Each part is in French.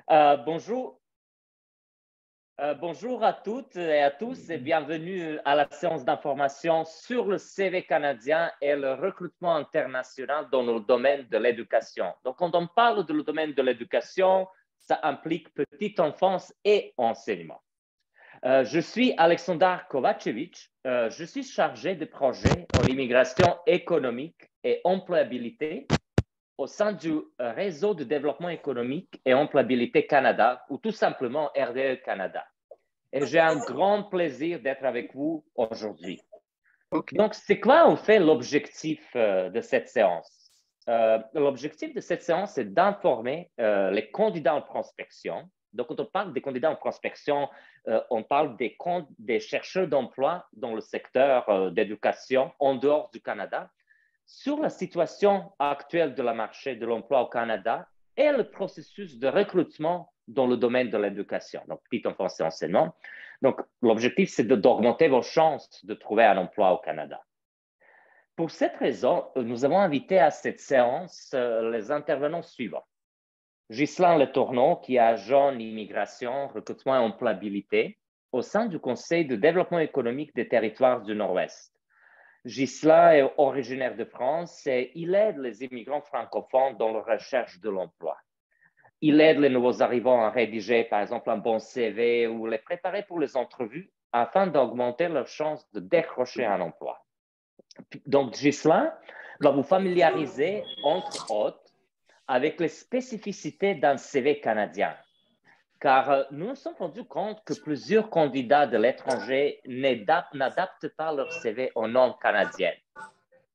Bonjour. Bonjour à toutes et à tous et bienvenue à la séance d'information sur le CV canadien et le recrutement international dans le domaine de l'éducation. Donc, quand on parle de le domaine de l'éducation, ça implique petite enfance et enseignement. Je suis Aleksandar Kovacevic. Je suis chargé de projets en immigration économique et employabilité au sein du réseau de développement économique et employabilité Canada, ou tout simplement RDE Canada. Et j'ai un grand plaisir d'être avec vous aujourd'hui. Okay. Donc, c'est quoi en fait l'objectif de cette séance? L'objectif de cette séance est d'informer les candidats en prospection. Donc, quand on parle des candidats en prospection, on parle des chercheurs d'emploi dans le secteur d'éducation en dehors du Canada, sur la situation actuelle de la marché de l'emploi au Canada et le processus de recrutement dans le domaine de l'éducation, donc petite enfance et enseignement. Donc, l'objectif, c'est d'augmenter vos chances de trouver un emploi au Canada. Pour cette raison, nous avons invité à cette séance les intervenants suivants. Ghislain Letourneau, qui est agent immigration, recrutement et employabilité au sein du Conseil de développement économique des territoires du Nord-Ouest. Ghislain est originaire de France et il aide les immigrants francophones dans la recherche de l'emploi. Il aide les nouveaux arrivants à rédiger, par exemple, un bon CV ou les préparer pour les entrevues afin d'augmenter leurs chances de décrocher un emploi. Donc, Ghislain va vous familiariser, entre autres, avec les spécificités d'un CV canadien. Car nous nous sommes rendus compte que plusieurs candidats de l'étranger n'adaptent pas leur CV aux normes canadiennes,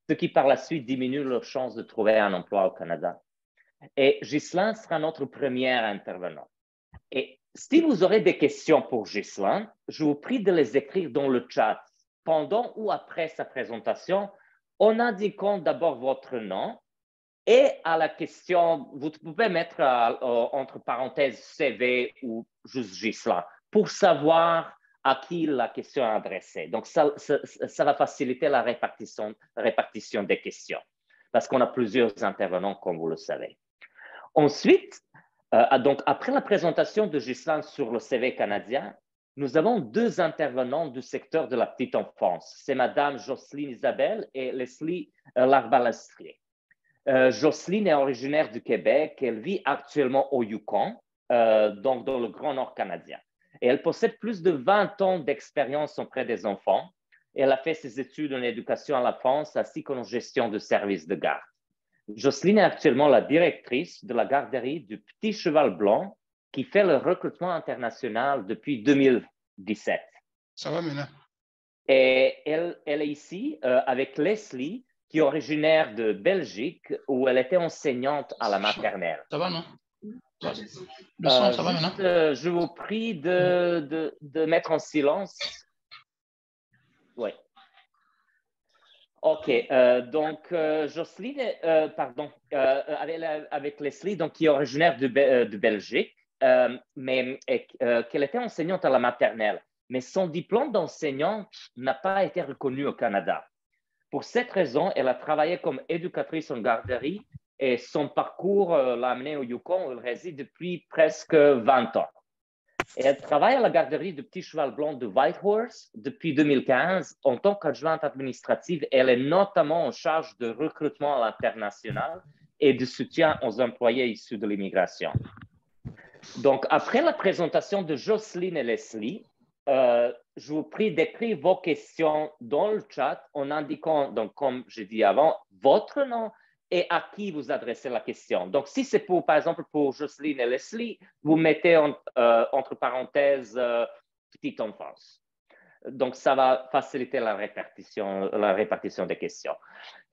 ce qui par la suite diminue leur chance de trouver un emploi au Canada. Et Ghislain sera notre premier intervenant. Et si vous aurez des questions pour Ghislain, je vous prie de les écrire dans le chat pendant ou après sa présentation en indiquant d'abord votre nom. Et à la question, vous pouvez mettre entre parenthèses CV ou juste Ghislain pour savoir à qui la question est adressée. Donc, ça va faciliter la répartition des questions parce qu'on a plusieurs intervenants, comme vous le savez. Ensuite, donc, après la présentation de Ghislain sur le CV canadien, nous avons deux intervenants du secteur de la petite enfance. C'est Madame Jocelyne Isabelle et Leslie Larbalastrier. Jocelyne est originaire du Québec. Elle vit actuellement au Yukon, donc dans le Grand Nord canadien. Et elle possède plus de 20 ans d'expérience auprès des enfants. Elle a fait ses études en éducation à la France ainsi qu'en gestion de services de garde. Jocelyne est actuellement la directrice de la garderie du Petit Cheval Blanc qui fait le recrutement international depuis 2017. Ça va maintenant. Et elle est ici avec Leslie, qui est originaire de Belgique, où elle était enseignante à la maternelle. Ça va, non? Le son, ça va maintenant? Je vous prie de mettre en silence. Oui. OK. Donc, Jocelyne, avec Leslie, donc, qui est originaire de Belgique, mais qu'elle était enseignante à la maternelle. Mais son diplôme d'enseignante n'a pas été reconnu au Canada. Pour cette raison, elle a travaillé comme éducatrice en garderie et son parcours l'a amenée au Yukon où elle réside depuis presque 20 ans. Et elle travaille à la garderie du Petit Cheval Blanc de Whitehorse depuis 2015 en tant qu'adjointe administrative. Elle est notamment en charge de recrutement à l'international et de soutien aux employés issus de l'immigration. Donc, après la présentation de Jocelyne et Leslie, je vous prie d'écrire vos questions dans le chat en indiquant, donc, comme je dis avant, votre nom et à qui vous adressez la question. Donc, si c'est pour, par exemple, pour Jocelyne et Leslie, vous mettez entre parenthèses petite enfance. Donc, ça va faciliter la répartition des questions.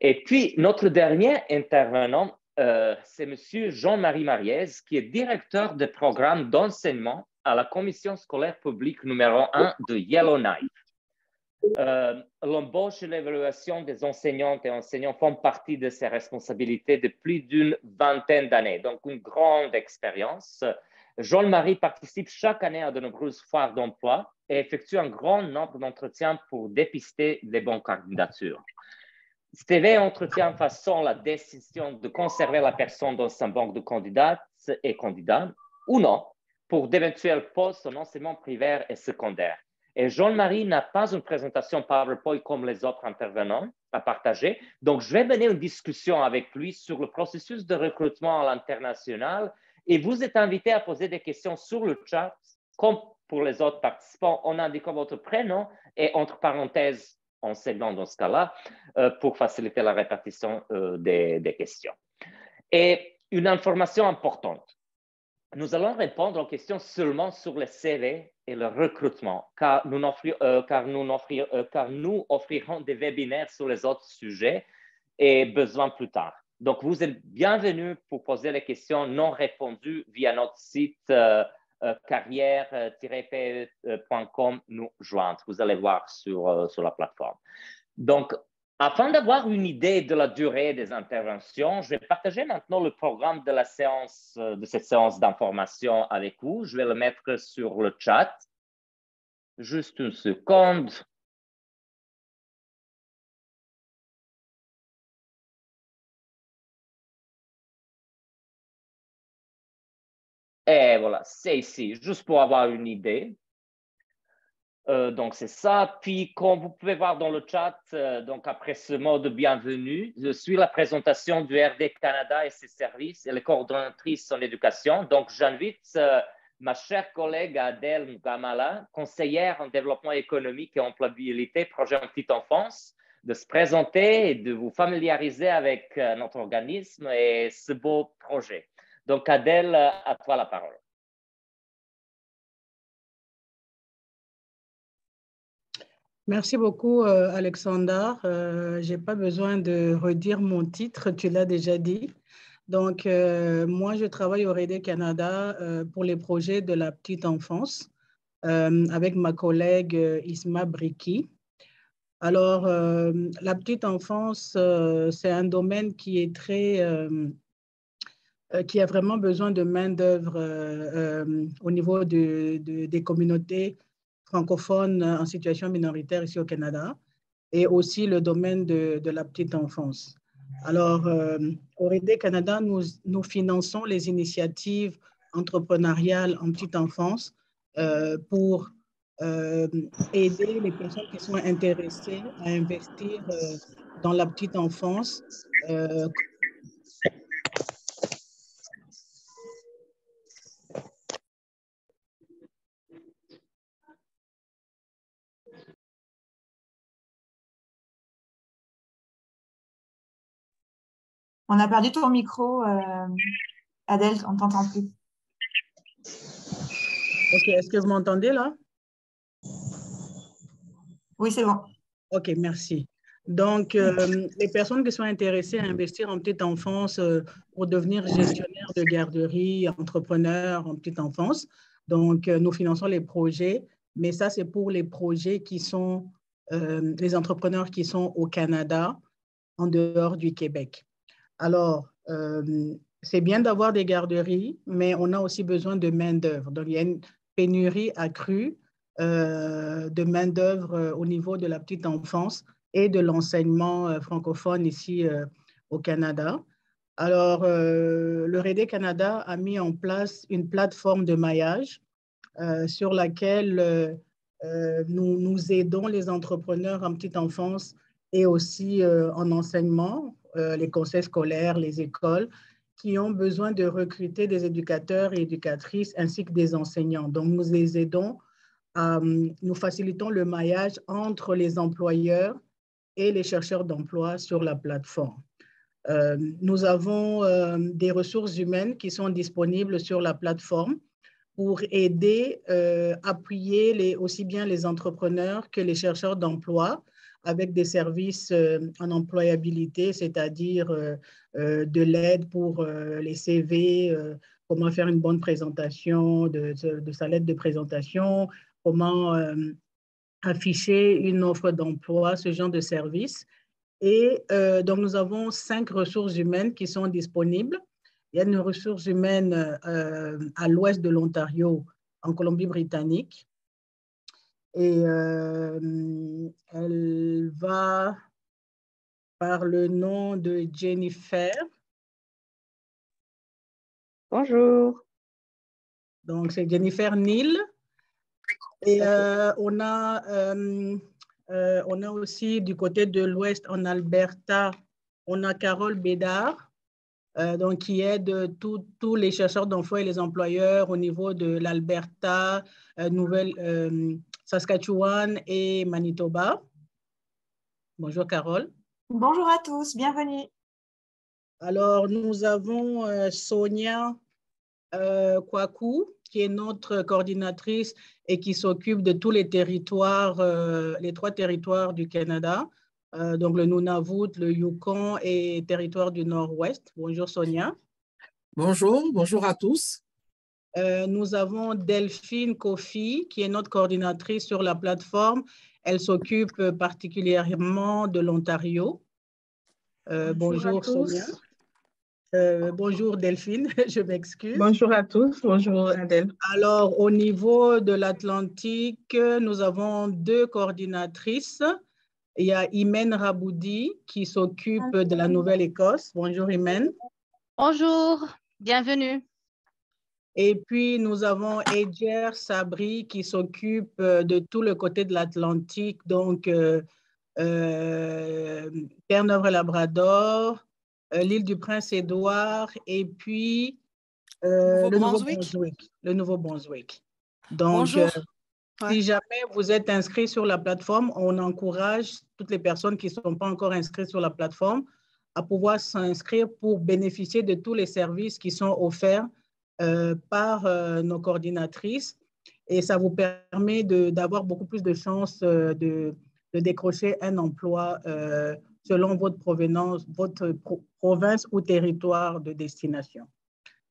Et puis, notre dernier intervenant, c'est M. Jean-Marie Mariez, qui est directeur de programme d'enseignement à la commission scolaire publique numéro 1 de Yellowknife. L'embauche et l'évaluation des enseignantes et enseignants font partie de ses responsabilités de plus d'une vingtaine d'années, donc une grande expérience. Jean-Marie participe chaque année à de nombreuses foires d'emploi et effectue un grand nombre d'entretiens pour dépister les bonnes candidatures. CV entretient façon la décision de conserver la personne dans sa banque de candidates et candidats ou non pour d'éventuels postes en enseignement primaire et secondaire. Et Jean-Marie n'a pas une présentation PowerPoint comme les autres intervenants à partager. Donc, je vais mener une discussion avec lui sur le processus de recrutement à l'international et vous êtes invité à poser des questions sur le chat, comme pour les autres participants, en indiquant votre prénom et entre parenthèses, enseignant dans ce cas-là, pour faciliter la répartition des questions. Et une information importante. Nous allons répondre aux questions seulement sur le CV et le recrutement, car nous offrirons des webinaires sur les autres sujets et besoin plus tard. Donc, vous êtes bienvenus pour poser les questions non répondues via notre site carrière-pe.com nous joindre. Vous allez voir sur la plateforme. Donc, afin d'avoir une idée de la durée des interventions, je vais partager maintenant le programme de cette séance d'information avec vous. Je vais le mettre sur le chat. Juste une seconde. Et voilà, c'est ici, juste pour avoir une idée. Donc, c'est ça. Puis, comme vous pouvez voir dans le chat, donc après ce mot de bienvenue, je suis la présentation du RD Canada et ses services et les coordonnatrices en éducation. Donc, j'invite ma chère collègue Adèle Mugamala, conseillère en développement économique et employabilité, projet en petite enfance, de se présenter et de vous familiariser avec notre organisme et ce beau projet. Donc, Adèle, à toi la parole. Merci beaucoup, Alexander. Je n'ai pas besoin de redire mon titre, tu l'as déjà dit. Donc, moi, je travaille au RD Canada pour les projets de la petite enfance avec ma collègue Isma Briki. Alors, la petite enfance, c'est un domaine qui est qui a vraiment besoin de main-d'œuvre au niveau des communautés francophones en situation minoritaire ici au Canada et aussi le domaine de la petite enfance. Alors, au RD Canada, nous finançons les initiatives entrepreneuriales en petite enfance pour aider les personnes qui sont intéressées à investir dans la petite enfance. On a perdu ton micro, Adèle, on ne t'entend plus. OK, est-ce que vous m'entendez là? Oui, c'est bon. OK, merci. Donc, les personnes qui sont intéressées à investir en petite enfance pour devenir gestionnaire de garderie, entrepreneur en petite enfance, donc nous finançons les projets, mais ça, c'est pour les projets qui sont, les entrepreneurs qui sont au Canada, en dehors du Québec. Alors, c'est bien d'avoir des garderies, mais on a aussi besoin de main-d'œuvre. Donc, il y a une pénurie accrue de main-d'œuvre au niveau de la petite enfance et de l'enseignement francophone ici au Canada. Alors, le RD Canada a mis en place une plateforme de maillage sur laquelle nous aidons les entrepreneurs en petite enfance et aussi en enseignement, les conseils scolaires, les écoles, qui ont besoin de recruter des éducateurs et éducatrices ainsi que des enseignants. Donc, nous les aidons, nous facilitons le maillage entre les employeurs et les chercheurs d'emploi sur la plateforme. Nous avons des ressources humaines qui sont disponibles sur la plateforme pour aider, appuyer aussi bien les entrepreneurs que les chercheurs d'emploi avec des services en employabilité, c'est-à-dire de l'aide pour les CV, comment faire une bonne présentation de sa lettre de présentation, comment afficher une offre d'emploi, ce genre de services. Et donc, nous avons 5 ressources humaines qui sont disponibles. Il y a une ressource humaine à l'ouest de l'Ontario, en Colombie-Britannique. Et elle va par le nom de Jennifer. Bonjour. Donc, c'est Jennifer Neal. Et on a aussi du côté de l'Ouest, en Alberta, on a Carole Bédard, donc qui aide tous les chercheurs d'emploi et les employeurs au niveau de l'Alberta, Saskatchewan et Manitoba. Bonjour Carole. Bonjour à tous, bienvenue. Alors, nous avons Sonia Kwaku, qui est notre coordinatrice et qui s'occupe de tous les territoires, les 3 territoires du Canada, donc le Nunavut, le Yukon et territoire du Nord-Ouest. Bonjour Sonia. Bonjour, bonjour à tous. Nous avons Delphine Kofi, qui est notre coordinatrice sur la plateforme. Elle s'occupe particulièrement de l'Ontario. Bonjour Sonia. Bonjour Delphine, je m'excuse. Bonjour à tous, bonjour Adèle. Alors, au niveau de l'Atlantique, nous avons 2 coordinatrices. Il y a Imen Raboudi qui s'occupe de la Nouvelle-Écosse. Bonjour Imen. Bonjour, bienvenue. Et puis, nous avons Edger Sabri qui s'occupe de tout le côté de l'Atlantique, donc Terre-Neuve et Labrador, l'île du Prince-Édouard et puis le Nouveau-Brunswick. Donc, si jamais vous êtes inscrit sur la plateforme, on encourage toutes les personnes qui ne sont pas encore inscrites sur la plateforme à pouvoir s'inscrire pour bénéficier de tous les services qui sont offerts par nos coordinatrices. Et ça vous permet d'avoir beaucoup plus de chances de décrocher un emploi selon votre provenance, votre province ou territoire de destination.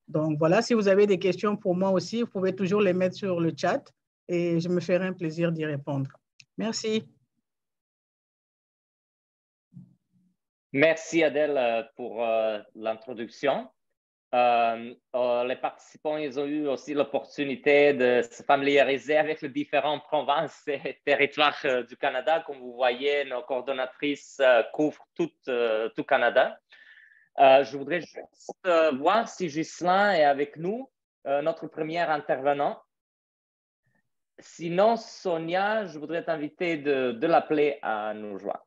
Donc voilà, si vous avez des questions pour moi aussi, vous pouvez toujours les mettre sur le chat et je me ferai un plaisir d'y répondre. Merci. Merci Adèle pour l'introduction. Les participants, ils ont eu aussi l'opportunité de se familiariser avec les différentes provinces et territoires du Canada. Comme vous voyez, nos coordonnatrices couvrent tout le Canada. Je voudrais juste voir si Ghislain est avec nous, notre premier intervenant. Sinon, Sonia, je voudrais t'inviter de l'appeler à nous rejoindre.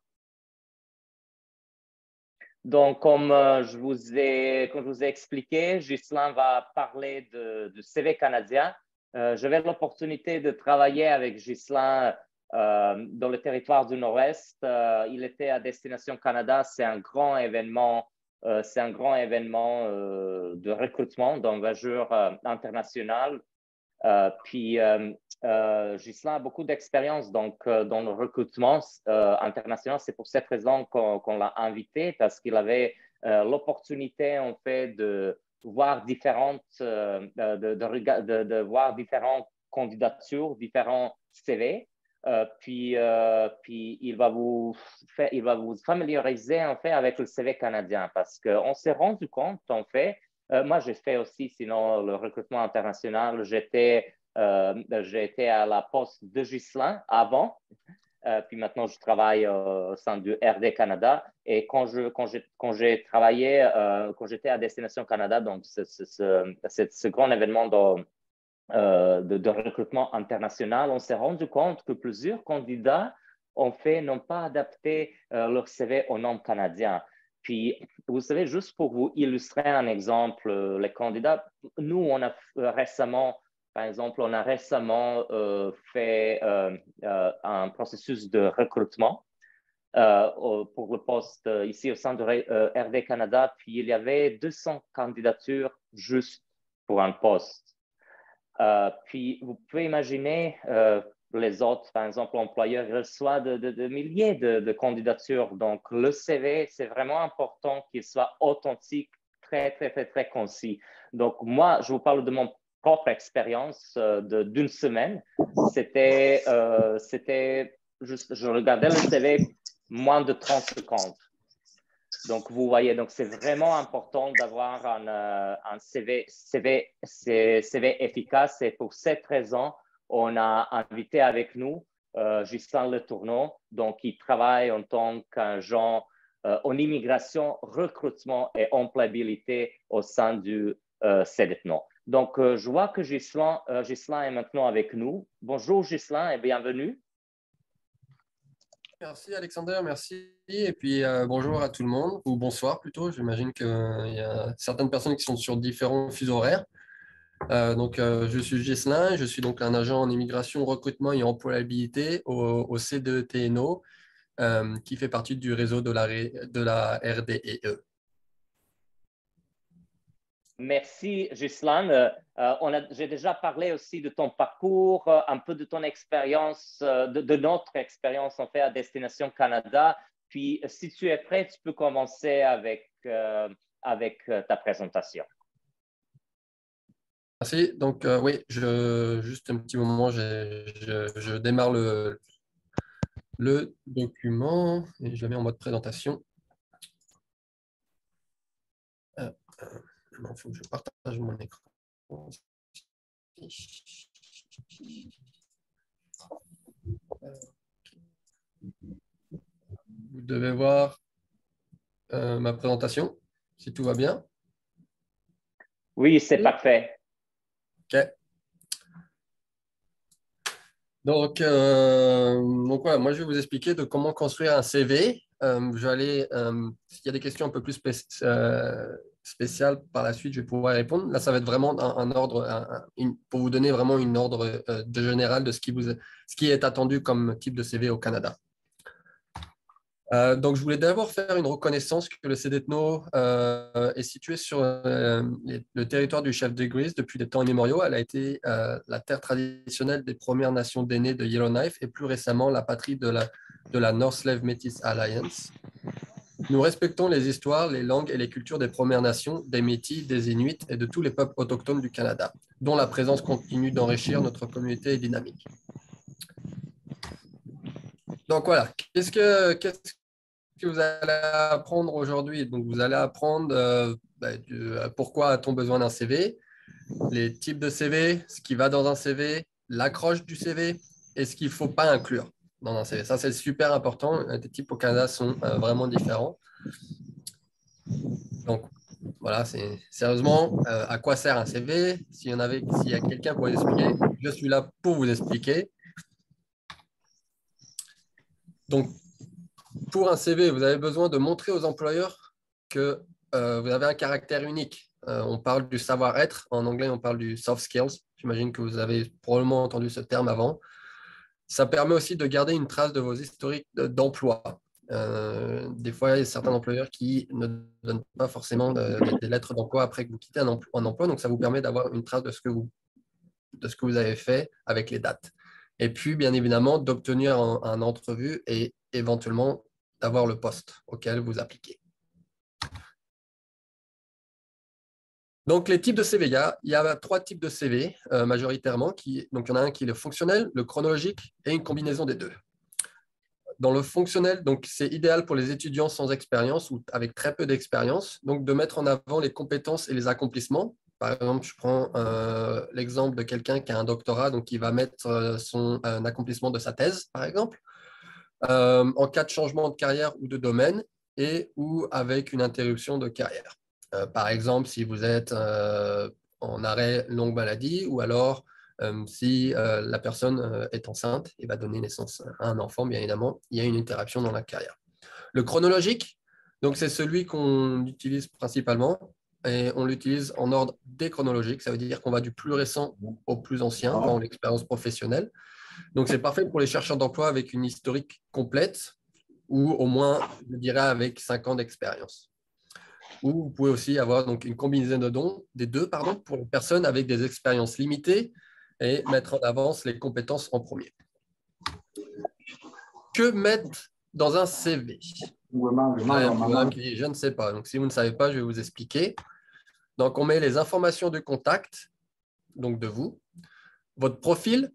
Donc, comme je vous ai expliqué, Ghislain va parler du CV canadien. J'avais l'opportunité de travailler avec Ghislain dans le territoire du Nord-Est. Il était à Destination Canada. C'est un grand événement, de recrutement d'envergure internationale. Puis, Ghislain a beaucoup d'expérience dans le recrutement international. C'est pour cette raison qu'on l'a invité, parce qu'il avait l'opportunité, en fait, de voir de voir différentes candidatures, différents CV. Puis il va vous familiariser, en fait, avec le CV canadien, parce qu'on s'est rendu compte, en fait, moi, j'ai fait aussi, sinon, le recrutement international. J'étais à la poste de Ghislain avant, puis maintenant, je travaille au sein du RD Canada. Et quand j'ai travaillé, quand j'étais à Destination Canada, donc ce grand événement de recrutement international, on s'est rendu compte que plusieurs candidats, en fait, n'ont pas adapté leur CV au nom canadien. Puis, vous savez, juste pour vous illustrer un exemple, les candidats, nous, on a récemment, par exemple, fait un processus de recrutement pour le poste ici au sein de RD Canada, puis il y avait 200 candidatures juste pour un poste. Puis, vous pouvez imaginer les autres, par exemple, employeurs, ils reçoivent de milliers de candidatures. Donc, le CV, c'est vraiment important qu'il soit authentique, très, très, très, très concis. Donc, moi, je vous parle de mon propre expérience d'une semaine. C'était juste, je regardais le CV moins de 30 secondes. Donc, vous voyez, donc c'est vraiment important d'avoir un CV efficace. Et pour cette raison, on a invité avec nous Ghislain Letourneau, donc il travaille en tant qu'agent en immigration, recrutement et employabilité au sein du CDTNO. Donc, je vois que Ghislain est maintenant avec nous. Bonjour Ghislain et bienvenue. Merci Alexander, merci. Et puis bonjour à tout le monde, ou bonsoir plutôt. J'imagine qu'il y a certaines personnes qui sont sur différents fuseaux horaires. Je suis Ghislain, je suis donc un agent en immigration, recrutement et employabilité au C2TNO, qui fait partie du réseau de la RDEE. Merci, Ghislain. J'ai déjà parlé aussi de ton parcours, un peu de ton expérience, de notre expérience en fait à Destination Canada. Puis, si tu es prêt, tu peux commencer avec ta présentation. Merci. Donc, oui, juste un petit moment, je démarre le document et je le mets en mode présentation. Il faut que je partage mon écran. Vous devez voir ma présentation, si tout va bien. Oui, c'est parfait. OK. Donc voilà, moi je vais vous expliquer de comment construire un CV. S'il y a des questions un peu plus spéciales par la suite, je vais pouvoir répondre. Là, ça va être vraiment un ordre, pour vous donner vraiment une ordre de général de ce qui est attendu comme type de CV au Canada. Donc, je voulais d'abord faire une reconnaissance que le CDTNO est situé sur le territoire du chef de Grise depuis des temps immémoriaux. Elle a été la terre traditionnelle des Premières Nations d'aînés de Yellowknife et plus récemment la patrie de la North Slave Métis Alliance. Nous respectons les histoires, les langues et les cultures des Premières Nations, des Métis, des Inuits et de tous les peuples autochtones du Canada, dont la présence continue d'enrichir notre communauté dynamique. Donc voilà, qu'est-ce que vous allez apprendre aujourd'hui? Donc, vous allez apprendre pourquoi a-t-on besoin d'un CV, les types de CV, ce qui va dans un CV, l'accroche du CV et ce qu'il ne faut pas inclure dans un CV. Ça, c'est super important. Les types au Canada sont vraiment différents. Donc, voilà, c'est sérieusement, à quoi sert un CV? S'il y a quelqu'un pour vous expliquer, je suis là pour vous expliquer. Donc, pour un CV, vous avez besoin de montrer aux employeurs que vous avez un caractère unique. On parle du savoir-être. En anglais, on parle du soft skills. J'imagine que vous avez probablement entendu ce terme avant. Ça permet aussi de garder une trace de vos historiques d'emploi. Des fois, il y a certains employeurs qui ne donnent pas forcément des lettres d'emploi après que vous quittez un emploi. Donc, ça vous permet d'avoir une trace de ce que vous avez fait avec les dates. Et puis, bien évidemment, d'obtenir un entrevue et éventuellement d'avoir le poste auquel vous appliquez. Donc, les types de CV, il y a 3 types de CV majoritairement. Donc, il y en a un qui est le fonctionnel, le chronologique et une combinaison des deux. Dans le fonctionnel, c'est idéal pour les étudiants sans expérience ou avec très peu d'expérience, donc de mettre en avant les compétences et les accomplissements. Par exemple, je prends l'exemple de quelqu'un qui a un doctorat, donc il va mettre son accomplissement de sa thèse, par exemple, en cas de changement de carrière ou de domaine ou avec une interruption de carrière. Par exemple, si vous êtes en arrêt longue maladie ou alors si la personne est enceinte et va donner naissance à un enfant, bien évidemment, il y a une interruption dans la carrière. Le chronologique, c'est celui qu'on utilise principalement et on l'utilise en ordre déchronologique. Ça veut dire qu'on va du plus récent au plus ancien dans l'expérience professionnelle. Donc, c'est parfait pour les chercheurs d'emploi avec une historique complète ou au moins, je dirais, avec 5 ans d'expérience. Ou vous pouvez aussi avoir une combinaison des deux pour les personnes avec des expériences limitées et mettre en avant les compétences en premier. Que mettre dans un CV? Je ne sais pas. Donc, si vous ne savez pas, je vais vous expliquer. Donc, on met les informations de contact, donc de vous, votre profil,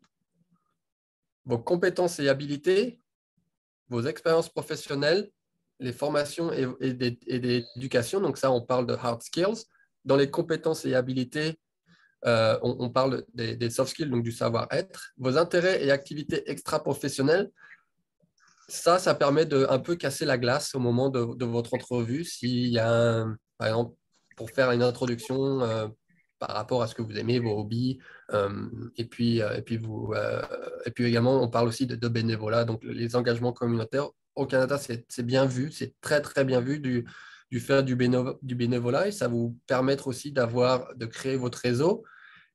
vos compétences et habilités, vos expériences professionnelles, les formations et d'éducation. Donc ça, on parle de hard skills. Dans les compétences et habilités, on parle des soft skills, donc du savoir-être. Vos intérêts et activités extra-professionnelles, ça permet de un peu casser la glace au moment de votre entrevue. S'il y a, par exemple, pour faire une introduction par rapport à ce que vous aimez, vos hobbies. Et puis également, on parle aussi de bénévolat, donc les engagements communautaires. Au Canada, c'est bien vu, c'est très, très bien vu du faire du bénévolat, et ça vous permettre aussi de créer votre réseau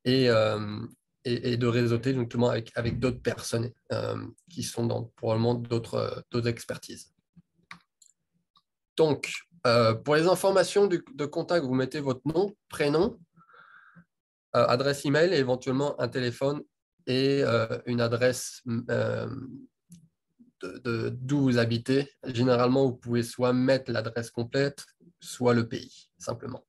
et de réseauter justement avec d'autres personnes qui sont dans probablement d'autres expertises. Donc, pour les informations de contact, vous mettez votre nom, prénom, adresse email, et éventuellement un téléphone et une adresse d'où vous habitez. Généralement, vous pouvez soit mettre l'adresse complète, soit le pays, simplement.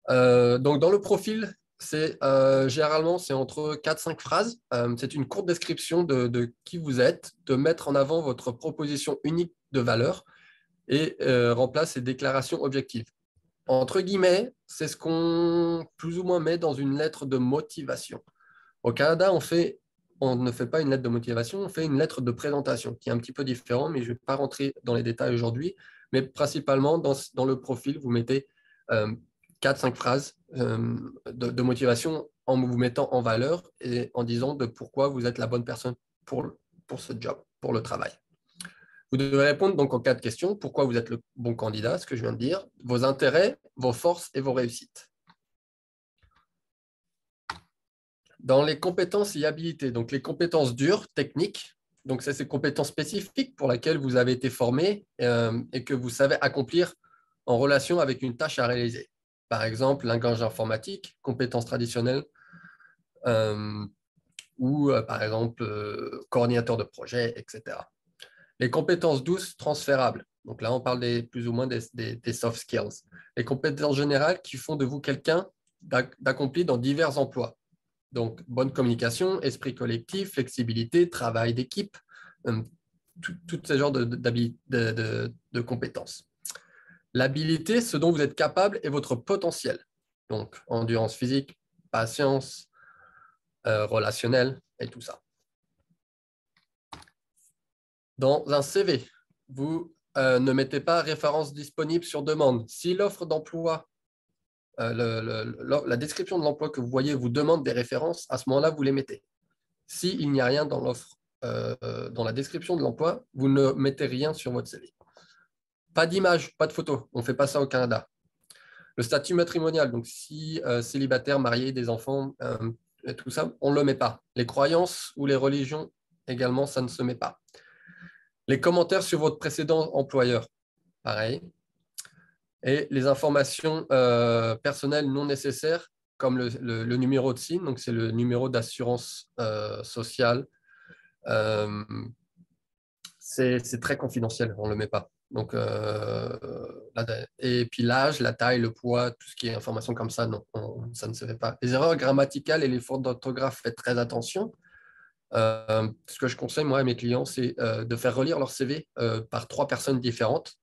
Donc, dans le profil, généralement, c'est entre 4-5 phrases. C'est une courte description de qui vous êtes, de mettre en avant votre proposition unique de valeur et remplace ces déclarations objectives. Entre guillemets, c'est ce qu'on plus ou moins met dans une lettre de motivation. Au Canada, on ne fait pas une lettre de motivation, on fait une lettre de présentation qui est un petit peu différent, mais je ne vais pas rentrer dans les détails aujourd'hui. Mais principalement, dans le profil, vous mettez 4-5 phrases de motivation en vous mettant en valeur et en disant de pourquoi vous êtes la bonne personne pour ce job, pour le travail. Vous devez répondre donc aux 4 questions. Pourquoi vous êtes le bon candidat, ce que je viens de dire, vos intérêts, vos forces et vos réussites. Dans les compétences et habilités, donc les compétences dures, techniques, donc c'est ces compétences spécifiques pour lesquelles vous avez été formé et que vous savez accomplir en relation avec une tâche à réaliser. Par exemple, langage informatique, compétences traditionnelles, ou par exemple, coordinateur de projet, etc. Les compétences douces transférables. Donc là, on parle plus ou moins des soft skills. Les compétences générales qui font de vous quelqu'un d'accompli dans divers emplois. Donc, bonne communication, esprit collectif, flexibilité, travail d'équipe, tous ces genres de compétences. L'habilité, ce dont vous êtes capable et votre potentiel. Donc, endurance physique, patience, relationnelle et tout ça. Dans un CV, vous ne mettez pas référence disponible sur demande. Si l'offre d'emploi, la description de l'emploi que vous voyez vous demande des références, à ce moment-là, vous les mettez. S'il n'y a rien dans l'offre, dans la description de l'emploi, vous ne mettez rien sur votre CV. Pas d'image, pas de photo. On ne fait pas ça au Canada. Le statut matrimonial, donc si célibataire, marié, des enfants, et tout ça, on ne le met pas. Les croyances ou les religions, également, ça ne se met pas. Les commentaires sur votre précédent employeur, pareil. Et les informations personnelles non nécessaires, comme le numéro de SIN, donc c'est le numéro d'assurance sociale. C'est très confidentiel, on ne le met pas. Donc, et puis l'âge, la taille, le poids, tout ce qui est information comme ça, non, ça ne se fait pas. Les erreurs grammaticales et les fautes d'orthographe, faites très attention. Ce que je conseille, moi, à mes clients, c'est de faire relire leur CV par 3 personnes différentes.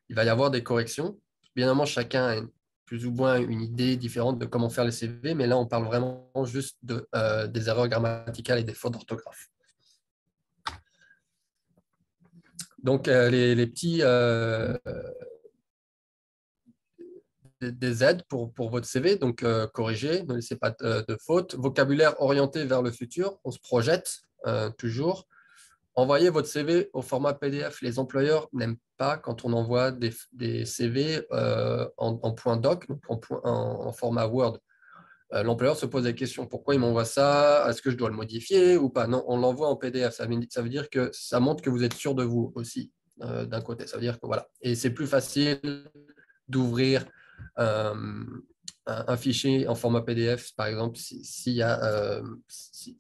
Il va y avoir des corrections. Bien évidemment, chacun a plus ou moins une idée différente de comment faire les CV, mais là, on parle vraiment juste des erreurs grammaticales et des fautes d'orthographe. Donc, les petits des aides pour votre CV, donc corriger, ne laissez pas de fautes. Vocabulaire orienté vers le futur, on se projette toujours. Envoyez votre CV au format PDF. Les employeurs n'aiment pas quand on envoie des CV en point doc, donc en format Word. L'employeur se pose des questions. Pourquoi il m'envoie ça? Est-ce que je dois le modifier ou pas? Non, on l'envoie en PDF. Ça veut dire que ça montre que vous êtes sûr de vous aussi, d'un côté. Ça veut dire que voilà. Et c'est plus facile d'ouvrir un fichier en format PDF, par exemple, si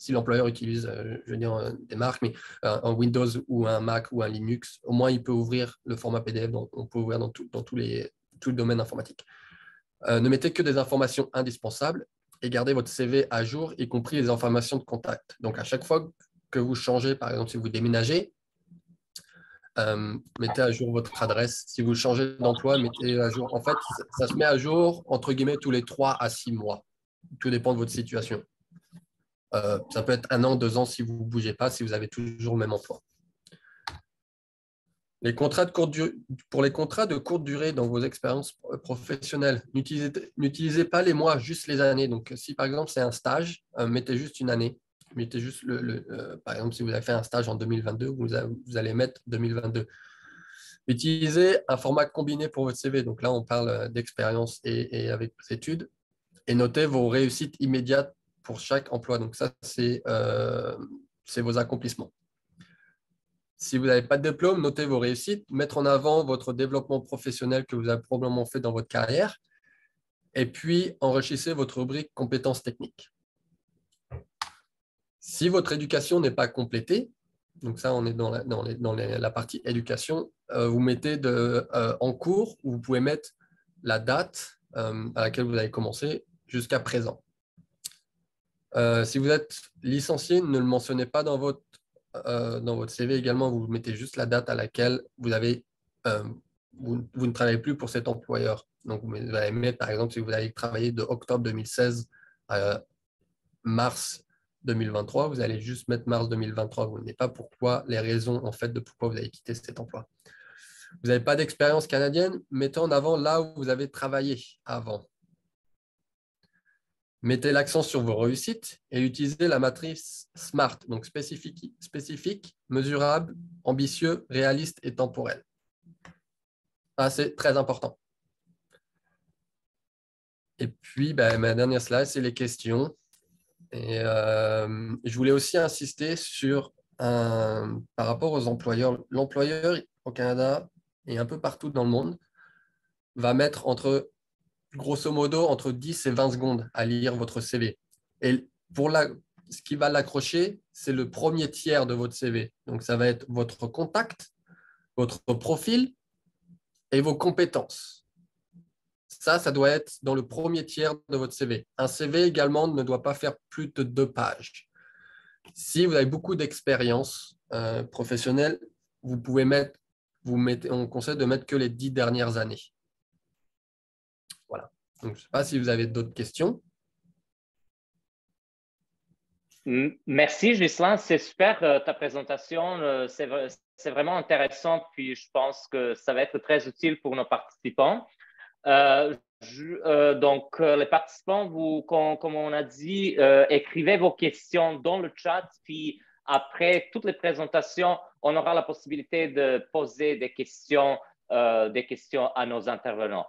l'employeur utilise, je veux dire, des marques, mais un Windows ou un Mac ou un Linux, au moins il peut ouvrir le format PDF, donc on peut ouvrir dans tout le domaine informatique. Ne mettez que des informations indispensables et gardez votre CV à jour, y compris les informations de contact. Donc, à chaque fois que vous changez, par exemple, si vous déménagez, mettez à jour votre adresse. Si vous changez d'emploi, mettez à jour. En fait, ça se met à jour, entre guillemets, tous les 3 à 6 mois. Tout dépend de votre situation. Ça peut être 1 an, 2 ans si vous ne bougez pas, si vous avez toujours le même emploi. Pour les contrats de courte durée dans vos expériences professionnelles, n'utilisez pas les mois, juste les années. Donc, si par exemple c'est un stage, mettez juste une année. Mettez juste par exemple, si vous avez fait un stage en 2022, vous allez mettre 2022. Utilisez un format combiné pour votre CV. Donc là, on parle d'expérience et avec vos études. Et notez vos réussites immédiates pour chaque emploi. Donc ça, c'est vos accomplissements. Si vous n'avez pas de diplôme, notez vos réussites, mettre en avant votre développement professionnel que vous avez probablement fait dans votre carrière, et puis enrichissez votre rubrique compétences techniques. Si votre éducation n'est pas complétée, donc ça, on est dans la partie éducation, vous mettez en cours, où vous pouvez mettre la date à laquelle vous avez commencé jusqu'à présent. Si vous êtes licencié, ne le mentionnez pas dans votre CV également, vous mettez juste la date à laquelle vous ne travaillez plus pour cet employeur. Donc, vous allez mettre, par exemple, si vous avez travaillé de octobre 2016 à mars 2023, vous allez juste mettre mars 2023. Vous ne mettez pas les raisons en fait de pourquoi vous avez quitté cet emploi. Vous n'avez pas d'expérience canadienne, mettez en avant là où vous avez travaillé avant. Mettez l'accent sur vos réussites et utilisez la matrice SMART, donc spécifique, mesurable, ambitieux, réaliste et temporel. Ça, c'est très important. Et puis, ma dernière slide, c'est les questions. Et je voulais aussi insister sur, par rapport aux employeurs, l'employeur au Canada et un peu partout dans le monde va mettre grosso modo entre 10 et 20 secondes à lire votre CV. Et ce qui va l'accrocher, c'est le premier tiers de votre CV. Donc, ça va être votre contact, votre profil et vos compétences. Ça doit être dans le premier tiers de votre CV. Un CV également ne doit pas faire plus de 2 pages. Si vous avez beaucoup d'expérience professionnelle, on conseille de mettre que les 10 dernières années. Voilà. Donc, je ne sais pas si vous avez d'autres questions. Merci, Ghislain. C'est super ta présentation. C'est vraiment intéressant. Puis, je pense que ça va être très utile pour nos participants. Donc, les participants, comme on a dit, écrivez vos questions dans le chat. Puis, après toutes les présentations, on aura la possibilité de poser des questions à nos intervenants.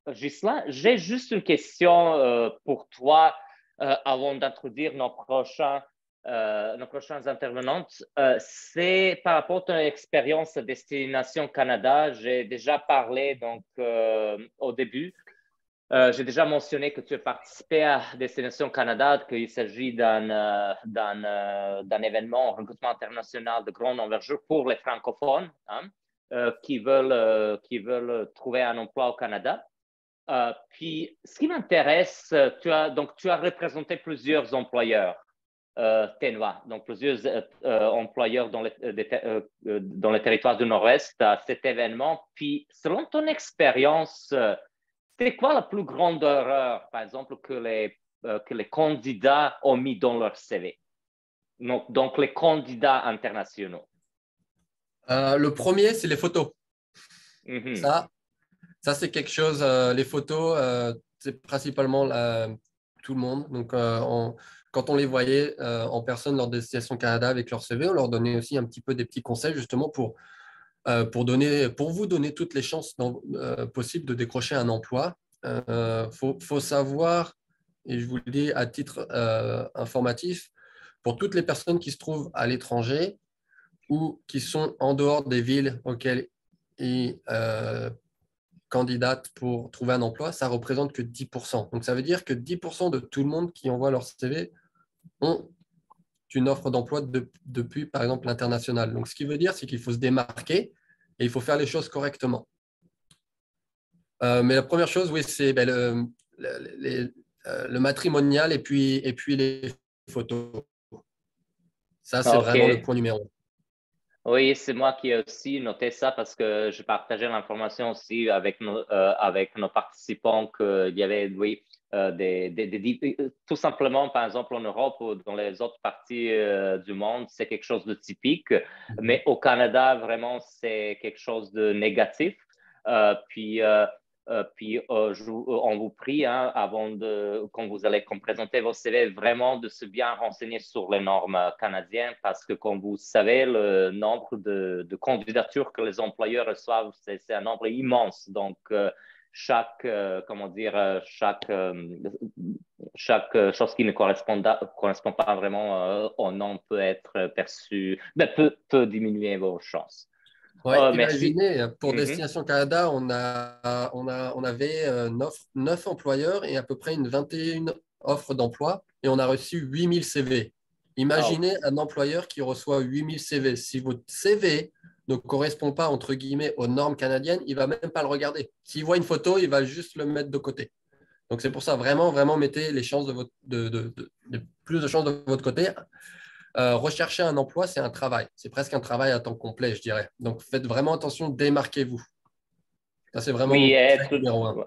Ghislain, j'ai juste une question pour toi avant d'introduire nos prochains intervenantes. C'est par rapport à ton expérience à Destination Canada. J'ai déjà parlé au début. J'ai déjà mentionné que tu as participé à Destination Canada, qu'il s'agit d'un événement, un recrutement international de grande envergure pour les francophones qui veulent trouver un emploi au Canada. Puis, ce qui m'intéresse, tu as représenté plusieurs employeurs, TENWA, donc plusieurs employeurs dans le territoire du Nord-Ouest à cet événement. Puis, selon ton expérience, c'est quoi la plus grande erreur, par exemple, que les candidats ont mis dans leur CV? Donc les candidats internationaux. Le premier, c'est les photos. Mm-hmm. Ça, c'est quelque chose, les photos, c'est principalement tout le monde. Donc, quand on les voyait en personne lors de Destination Canada avec leur CV, on leur donnait aussi un petit peu des petits conseils justement pour vous donner toutes les chances possibles de décrocher un emploi. Faut savoir, et je vous le dis à titre informatif, pour toutes les personnes qui se trouvent à l'étranger ou qui sont en dehors des villes auxquelles ils candidatent pour trouver un emploi, ça représente que 10%. Donc, ça veut dire que 10% de tout le monde qui envoie leur CV ont une offre d'emploi depuis, par exemple, l'international. Donc, ce qui veut dire, c'est qu'il faut se démarquer et il faut faire les choses correctement. Mais la première chose, oui, c'est le matrimonial et puis les photos. Ça, c'est vraiment le point numéro 1. Oui, c'est moi qui ai aussi noté ça parce que je partageais l'information aussi avec nos participants qu'il y avait tout simplement, par exemple, en Europe ou dans les autres parties du monde, c'est quelque chose de typique. Mais au Canada, vraiment, c'est quelque chose de négatif. Puis, on vous prie, hein, quand vous allez présenter vos CV, vraiment de se bien renseigner sur les normes canadiennes parce que, comme vous savez, le nombre de candidatures que les employeurs reçoivent, c'est un nombre immense. Donc, chaque chose qui ne correspond pas vraiment au nom peut être perçue, peut diminuer vos chances. Ouais, Merci. imaginez, pour Destination Canada, on avait 9 employeurs et à peu près une 21 offres d'emploi et on a reçu 8000 CV. Imaginez un employeur qui reçoit 8000 CV. Si votre CV ne correspond pas, entre guillemets, aux normes canadiennes, il ne va même pas le regarder. S'il voit une photo, il va juste le mettre de côté. Donc, c'est pour ça, vraiment, vraiment, mettez les chances plus de chances de votre côté. Rechercher un emploi, c'est un travail. C'est presque un travail à temps complet, je dirais. Donc, faites vraiment attention, démarquez-vous. Ça, c'est vraiment mon conseil numéro 1.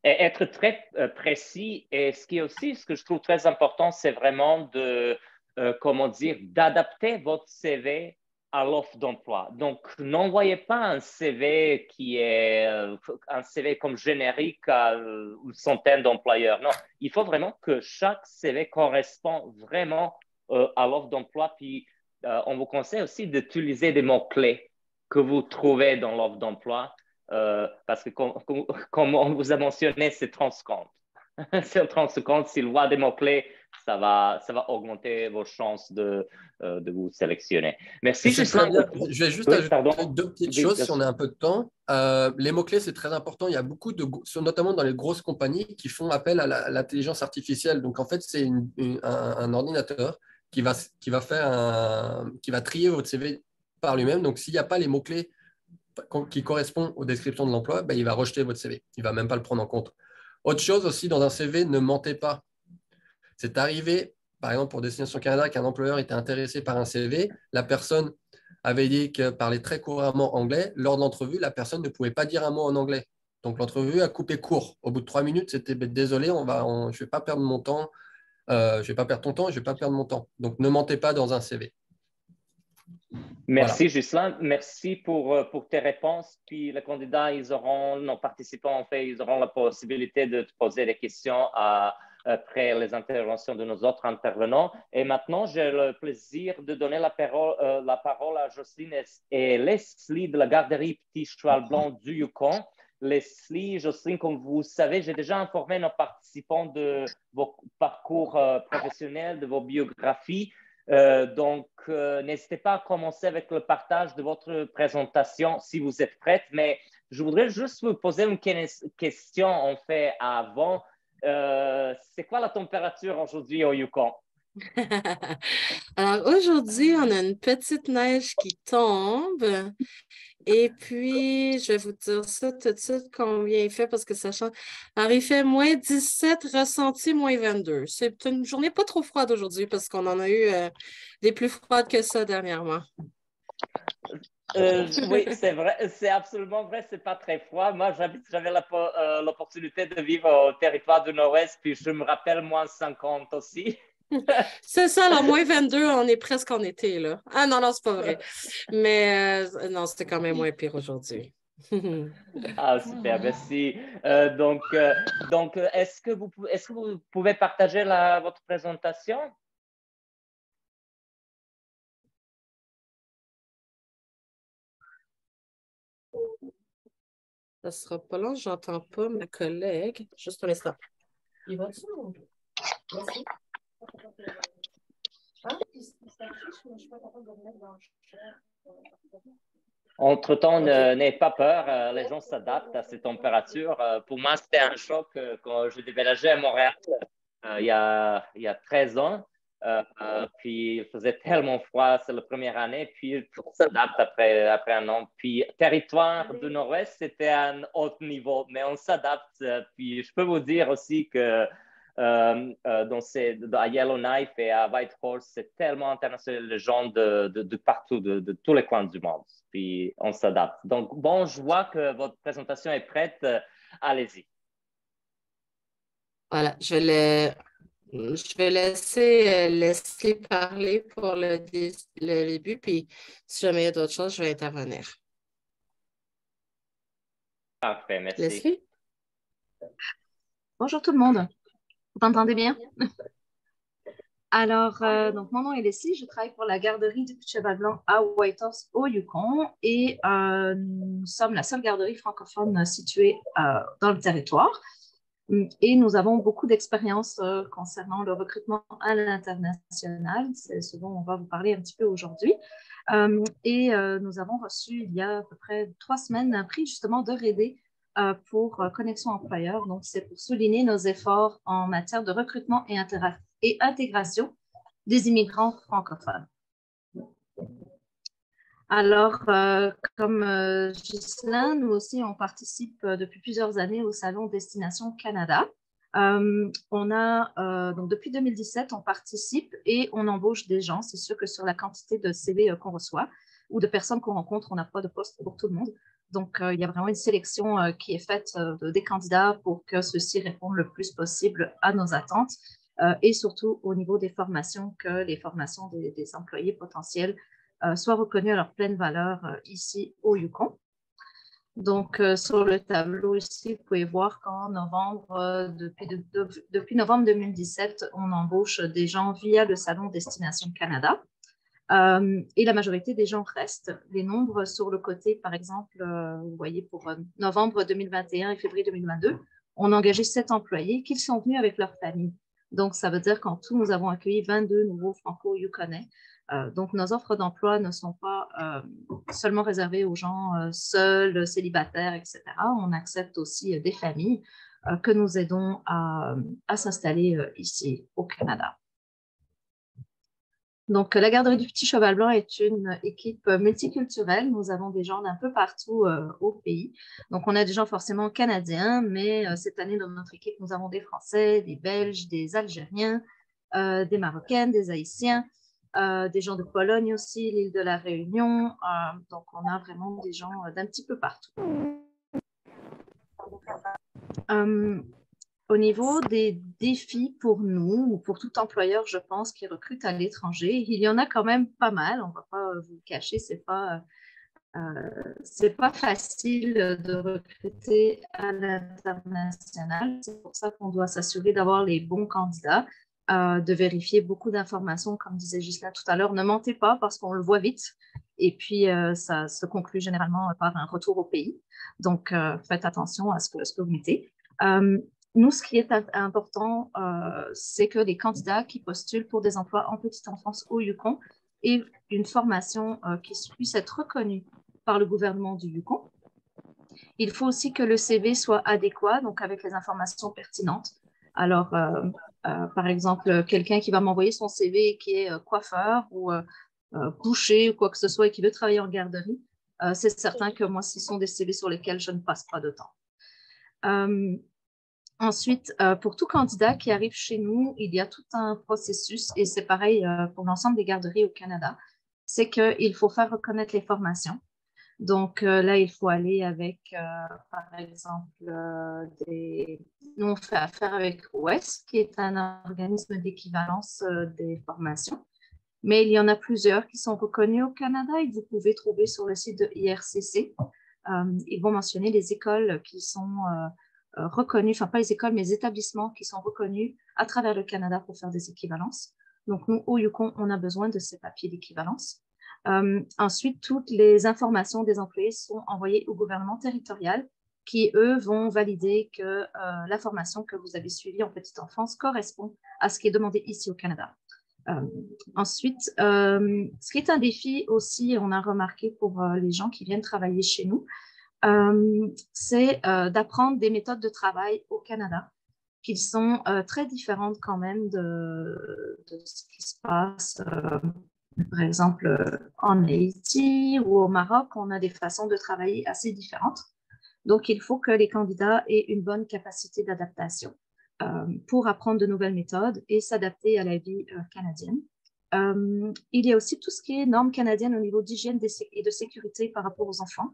Être très précis. Et ce que je trouve très important, c'est vraiment d'adapter votre CV à l'offre d'emploi. Donc, n'envoyez pas un CV qui est un CV comme générique à une centaine d'employeurs. Non, il faut vraiment que chaque CV corresponde vraiment à l'offre d'emploi. Puis, on vous conseille aussi d'utiliser des mots-clés que vous trouvez dans l'offre d'emploi parce que, comme on vous a mentionné, c'est 30 secondes. Sur 30 secondes, s'il voit des mots-clés, ça va augmenter vos chances de vous sélectionner. Merci, Ghislain. Je vais juste ajouter deux petites choses si on a un peu de temps. Les mots-clés, c'est très important. Il y a beaucoup notamment dans les grosses compagnies, qui font appel à l'intelligence artificielle. Donc, en fait, c'est un ordinateur qui va trier votre CV par lui-même. Donc, s'il n'y a pas les mots-clés qui correspondent aux descriptions de l'emploi, ben, il va rejeter votre CV. Il ne va même pas le prendre en compte. Autre chose aussi, dans un CV, ne mentez pas. C'est arrivé, par exemple, pour Destination Canada, qu'un employeur était intéressé par un CV. La personne avait dit qu'elle parlait très couramment anglais. Lors de l'entrevue, la personne ne pouvait pas dire un mot en anglais. Donc, l'entrevue a coupé court. Au bout de 3 minutes, c'était désolé, je ne vais pas perdre mon temps. Je ne vais pas perdre ton temps, je ne vais pas perdre mon temps. Donc, ne mentez pas dans un CV. Merci, Ghislain. Merci pour tes réponses. Puis les candidats, nos participants, en fait, ils auront la possibilité de te poser des questions après les interventions de nos autres intervenants. Et maintenant, j'ai le plaisir de donner la parole à Jocelyne et Leslie de la garderie Petit Cheval Blanc du Yukon. Leslie, Jocelyne, comme vous savez, j'ai déjà informé nos participants de vos parcours professionnels, de vos biographies. Donc, n'hésitez pas à commencer avec le partage de votre présentation si vous êtes prête. Mais je voudrais juste vous poser une question, en fait, avant. C'est quoi la température aujourd'hui au Yukon? Alors, aujourd'hui, on a une petite neige qui tombe. Et puis, je vais vous dire ça tout de suite, combien il fait, parce que ça change. Alors, il fait moins 17, ressenti moins 22. C'est une journée pas trop froide aujourd'hui, parce qu'on en a eu des plus froides que ça dernièrement. Oui, c'est vrai, c'est absolument vrai, c'est pas très froid. Moi, j'avais l'opportunité de vivre au territoire du Nord-Ouest, puis je me rappelle moins 50 aussi. C'est ça, alors moins 22, on est presque en été, là. Ah non, c'est pas vrai. Mais non, c'était quand même moins pire aujourd'hui. Ah, super, merci. Donc, est-ce que vous pouvez partager votre présentation? Ça sera pas long, j'entends pas ma collègue. Juste un instant. Il va-tu? Merci. Entre-temps, n'ayez pas peur, les gens s'adaptent à ces températures. Pour moi, c'était un choc quand je déménageais à Montréal il y a 13 ans. Puis il faisait tellement froid, c'est la première année, puis on s'adapte après un an. Puis territoire du Nord-Ouest, c'était un haut niveau, mais on s'adapte. Puis je peux vous dire aussi que à Yellowknife et à Whitehorse, c'est tellement international, les gens de partout, de tous les coins du monde. Puis on s'adapte. Donc, bon, je vois que votre présentation est prête. Allez-y. Voilà, je vais laisser Leslie parler pour le début, puis si jamais il y a d'autres choses, je vais intervenir. Parfait, merci. Leslie? Bonjour tout le monde. Vous m'entendez bien? Alors, donc mon nom est Leslie, je travaille pour la garderie du Petit-Cheval-Blanc à Whitehorse au Yukon et nous sommes la seule garderie francophone située dans le territoire. Et nous avons beaucoup d'expérience concernant le recrutement à l'international. C'est ce dont on va vous parler un petit peu aujourd'hui. Nous avons reçu il y a à peu près 3 semaines un prix justement de RD pour Connexion Employeur. Donc, c'est pour souligner nos efforts en matière de recrutement et intégration des immigrants francophones. Alors, comme Ghislain, nous aussi, on participe depuis plusieurs années au Salon Destination Canada. Donc depuis 2017, on participe et on embauche des gens. C'est sûr que sur la quantité de CV qu'on reçoit ou de personnes qu'on rencontre, on n'a pas de poste pour tout le monde. Donc, il y a vraiment une sélection qui est faite des candidats pour que ceux-ci répondent le plus possible à nos attentes et surtout au niveau des formations, que les formations des employés potentiels soient reconnues à leur pleine valeur ici au Yukon. Donc, sur le tableau ici, vous pouvez voir qu'en novembre, depuis novembre 2017, on embauche des gens via le Salon Destination Canada. Et la majorité des gens restent. Les nombres sur le côté, par exemple, vous voyez pour novembre 2021 et février 2022, on a engagé 7 employés qui sont venus avec leur famille. Donc, ça veut dire qu'en tout, nous avons accueilli 22 nouveaux franco-yukonais. Donc, nos offres d'emploi ne sont pas seulement réservées aux gens seuls, célibataires, etc. On accepte aussi des familles que nous aidons à s'installer ici au Canada. Donc, la garderie du Petit Cheval Blanc est une équipe multiculturelle. Nous avons des gens d'un peu partout au pays. Donc, on a des gens forcément canadiens, mais cette année, dans notre équipe, nous avons des Français, des Belges, des Algériens, des Marocains, des Haïtiens, des gens de Pologne aussi, l'île de la Réunion. Donc, on a vraiment des gens d'un petit peu partout. Au niveau des défis pour nous, ou pour tout employeur, je pense, qui recrute à l'étranger, il y en a quand même pas mal. On ne va pas vous le cacher, c'est pas facile de recruter à l'international. C'est pour ça qu'on doit s'assurer d'avoir les bons candidats, de vérifier beaucoup d'informations, comme disait Ghislain tout à l'heure. Ne mentez pas parce qu'on le voit vite. Et puis, ça se conclut généralement par un retour au pays. Donc, faites attention à ce que vous mettez. Nous, ce qui est important, c'est que les candidats qui postulent pour des emplois en petite enfance au Yukon aient une formation qui puisse être reconnue par le gouvernement du Yukon. Il faut aussi que le CV soit adéquat, donc avec les informations pertinentes. Alors, par exemple, quelqu'un qui va m'envoyer son CV qui est coiffeur ou boucher ou quoi que ce soit et qui veut travailler en garderie, c'est certain que moi, ce sont des CV sur lesquels je ne passe pas de temps. Ensuite, pour tout candidat qui arrive chez nous, il y a tout un processus et c'est pareil pour l'ensemble des garderies au Canada, c'est qu'il faut faire reconnaître les formations. Donc là, il faut aller avec, par exemple, nous on fait affaire avec WES, qui est un organisme d'équivalence des formations. Mais il y en a plusieurs qui sont reconnus au Canada et que vous pouvez trouver sur le site de IRCC. Ils vont mentionner les écoles qui sont reconnus, enfin pas les écoles, mais les établissements qui sont reconnus à travers le Canada pour faire des équivalences. Donc nous, au Yukon, on a besoin de ces papiers d'équivalence. Ensuite, toutes les informations des employés sont envoyées au gouvernement territorial qui, eux, vont valider que la formation que vous avez suivie en petite enfance correspond à ce qui est demandé ici au Canada. Ensuite, ce qui est un défi aussi, on a remarqué pour les gens qui viennent travailler chez nous, c'est d'apprendre des méthodes de travail au Canada qui sont très différentes quand même de ce qui se passe, par exemple, en Haïti ou au Maroc. On a des façons de travailler assez différentes. Donc, il faut que les candidats aient une bonne capacité d'adaptation pour apprendre de nouvelles méthodes et s'adapter à la vie canadienne. Il y a aussi tout ce qui est normes canadiennes au niveau d'hygiène et de sécurité par rapport aux enfants,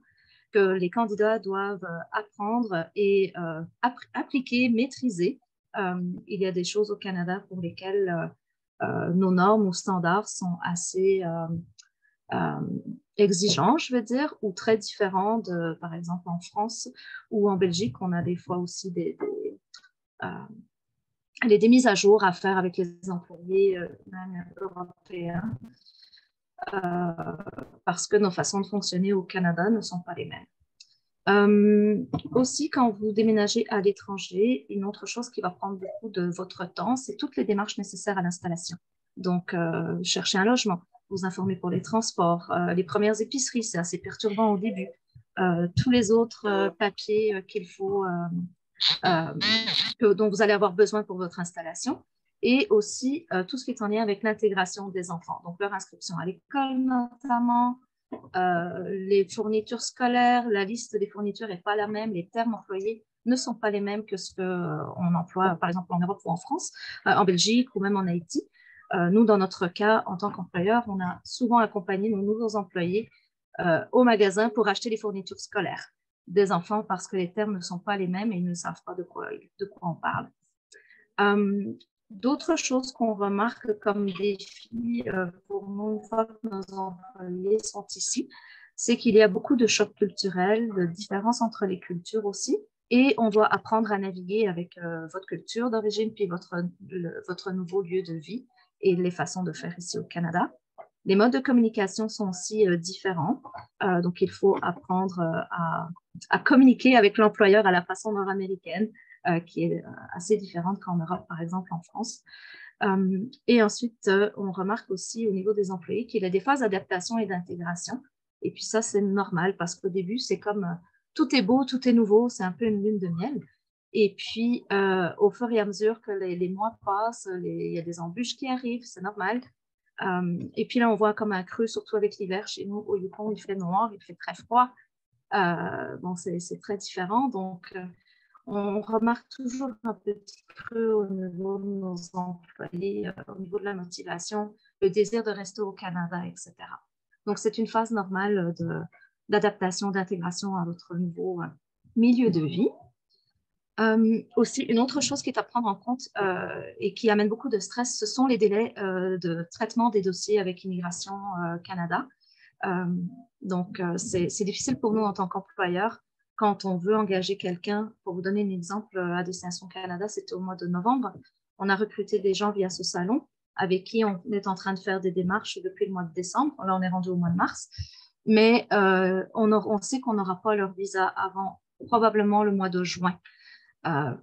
que les candidats doivent apprendre et appliquer, maîtriser il y a des choses au Canada pour lesquelles nos normes ou standards sont assez exigeants, je veux dire, ou très différents de, par exemple, en France ou en Belgique, on a des fois aussi des mises à jour à faire avec les employés même européens parce que nos façons de fonctionner au Canada ne sont pas les mêmes. Aussi, quand vous déménagez à l'étranger, une autre chose qui va prendre beaucoup de votre temps, c'est toutes les démarches nécessaires à l'installation. Donc, chercher un logement, vous informer pour les transports, les premières épiceries, c'est assez perturbant au début. Tous les autres papiers qu'il faut, dont vous allez avoir besoin pour votre installation, et aussi tout ce qui est en lien avec l'intégration des enfants, donc leur inscription à l'école notamment, les fournitures scolaires, la liste des fournitures n'est pas la même, les termes employés ne sont pas les mêmes que ce qu'on emploie par exemple en Europe ou en France, en Belgique ou même en Haïti. Nous, dans notre cas, en tant qu'employeur, on a souvent accompagné nos nouveaux employés au magasin pour acheter les fournitures scolaires des enfants parce que les termes ne sont pas les mêmes et ils ne savent pas de quoi on parle. D'autres choses qu'on remarque comme défi pour nous, une fois que nos employés sont ici, c'est qu'il y a beaucoup de chocs culturels, de différences entre les cultures aussi, et on doit apprendre à naviguer avec votre culture d'origine, puis votre nouveau lieu de vie et les façons de faire ici au Canada. Les modes de communication sont aussi différents, donc il faut apprendre à communiquer avec l'employeur à la façon nord-américaine, qui est assez différente qu'en Europe, par exemple en France. Et ensuite, on remarque aussi au niveau des employés qu'il y a des phases d'adaptation et d'intégration. Et puis ça, c'est normal parce qu'au début, c'est comme tout est beau, tout est nouveau, c'est un peu une lune de miel. Et puis, au fur et à mesure que les mois passent, il y a des embûches qui arrivent, c'est normal. Et puis là, on voit comme un creux, surtout avec l'hiver. Chez nous, au Yukon, il fait noir, il fait très froid. Bon, c'est très différent. Donc, on remarque toujours un petit creux au niveau de nos employés, au niveau de la motivation, le désir de rester au Canada, etc. Donc, c'est une phase normale d'adaptation, d'intégration à votre nouveau milieu de vie. Aussi, une autre chose qui est à prendre en compte et qui amène beaucoup de stress, ce sont les délais de traitement des dossiers avec Immigration Canada. Donc, c'est difficile pour nous en tant qu'employeur quand on veut engager quelqu'un. Pour vous donner un exemple, à Destination Canada, c'était au mois de novembre. On a recruté des gens via ce salon avec qui on est en train de faire des démarches depuis le mois de décembre. Là, on est rendu au mois de mars. Mais on sait qu'on n'aura pas leur visa avant probablement le mois de juin.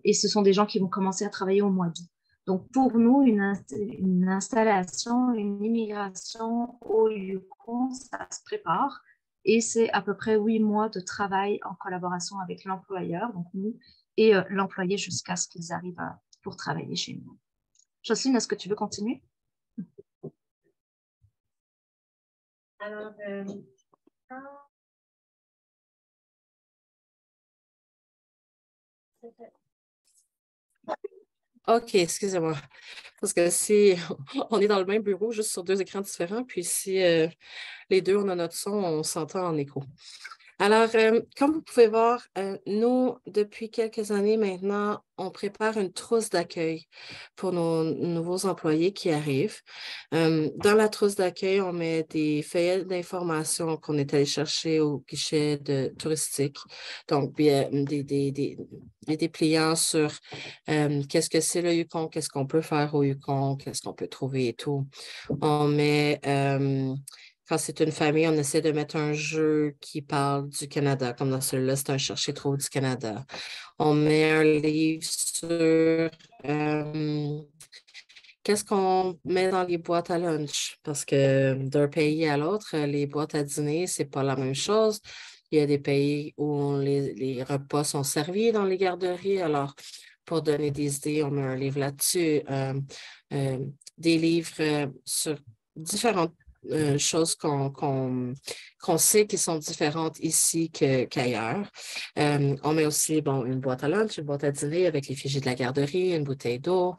Et ce sont des gens qui vont commencer à travailler au mois d'août. Donc, pour nous, une installation, une immigration au Yukon, ça se prépare. Et c'est à peu près 8 mois de travail en collaboration avec l'employeur, donc nous, et l'employé jusqu'à ce qu'ils arrivent pour travailler chez nous. Jocelyne, est-ce que tu veux continuer? Alors, OK, excusez-moi. Parce que si on est dans le même bureau, juste sur 2 écrans différents, puis si les deux, on a notre son, on s'entend en écho. Alors, comme vous pouvez voir, nous, depuis quelques années maintenant, on prépare une trousse d'accueil pour nos nouveaux employés qui arrivent. Dans la trousse d'accueil, on met des feuillets d'information qu'on est allé chercher au guichet touristique. Donc, des dépliants sur qu'est-ce que c'est le Yukon, qu'est-ce qu'on peut faire au Yukon, qu'est-ce qu'on peut trouver et tout. On met... quand c'est une famille, on essaie de mettre un jeu qui parle du Canada, comme dans celui-là, c'est un chercher-trouve du Canada. On met un livre sur qu'est-ce qu'on met dans les boîtes à lunch, parce que d'un pays à l'autre, les boîtes à dîner, c'est pas la même chose. Il y a des pays où les repas sont servis dans les garderies. Alors, pour donner des idées, on met un livre là-dessus, des livres sur différentes choses qu'on sait qui sont différentes ici qu'ailleurs. On met aussi une boîte à lunch, une boîte à dîner avec l'effigie de la garderie, une bouteille d'eau.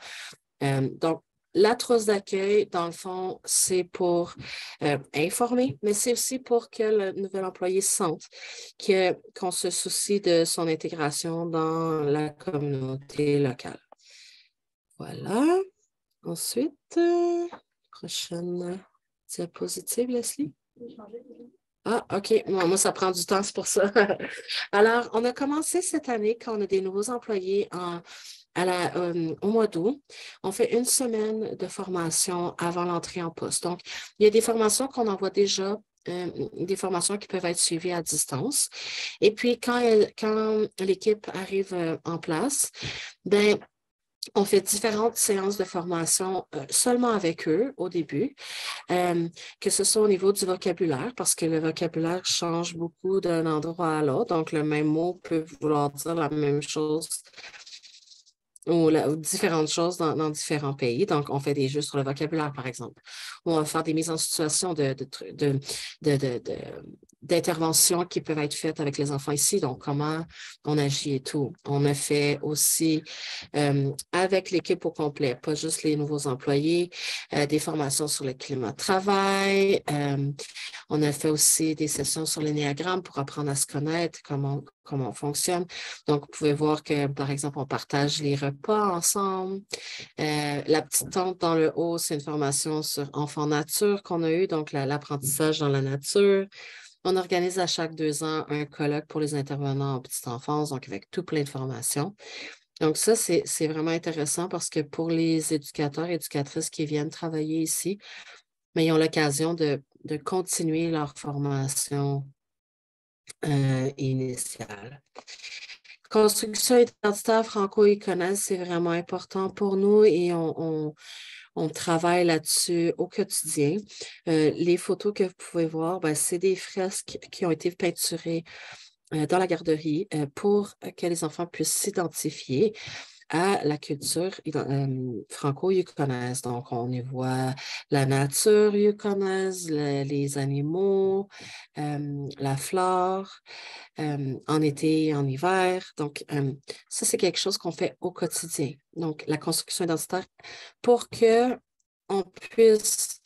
Donc, la trousse d'accueil, dans le fond, c'est pour informer, mais c'est aussi pour que le nouvel employé sente qu'on se soucie de son intégration dans la communauté locale. Voilà. Ensuite, prochaine diapositive, Leslie. Ah, OK. Moi, ça prend du temps, c'est pour ça. Alors, on a commencé cette année quand on a des nouveaux employés au mois d'août. On fait une semaine de formation avant l'entrée en poste. Donc, il y a des formations qu'on envoie déjà, des formations qui peuvent être suivies à distance. Et puis, quand l'équipe arrive en place, ben, on fait différentes séances de formation seulement avec eux au début, que ce soit au niveau du vocabulaire, parce que le vocabulaire change beaucoup d'un endroit à l'autre. Donc, le même mot peut vouloir dire la même chose ou différentes choses dans différents pays. Donc, on fait des jeux sur le vocabulaire, par exemple. On va faire des mises en situation d'interventions qui peuvent être faites avec les enfants ici. Donc, comment on agit et tout. On a fait aussi avec l'équipe au complet, pas juste les nouveaux employés, des formations sur le climat de travail. On a fait aussi des sessions sur l'énéagramme pour apprendre à se connaître, comment on fonctionne. Donc, vous pouvez voir que, par exemple, on partage les repas ensemble. La petite tente dans le haut, c'est une formation sur enfant nature qu'on a eue, donc l'apprentissage dans la nature. On organise à chaque 2 ans un colloque pour les intervenants en petite enfance, donc avec tout plein de formations. Donc, ça, c'est vraiment intéressant parce que pour les éducateurs et éducatrices qui viennent travailler ici, mais ils ont l'occasion de continuer leur formation initiale. Construction identitaire franco-iconaise, c'est vraiment important pour nous et on travaille là-dessus au quotidien. Les photos que vous pouvez voir, c'est des fresques qui ont été peinturées dans la garderie pour que les enfants puissent s'identifier à la culture franco-yukonaise. Donc, on y voit la nature yukonaise, les animaux, la flore, en été et en hiver. Donc, ça, c'est quelque chose qu'on fait au quotidien. Donc, la construction identitaire pour qu'on puisse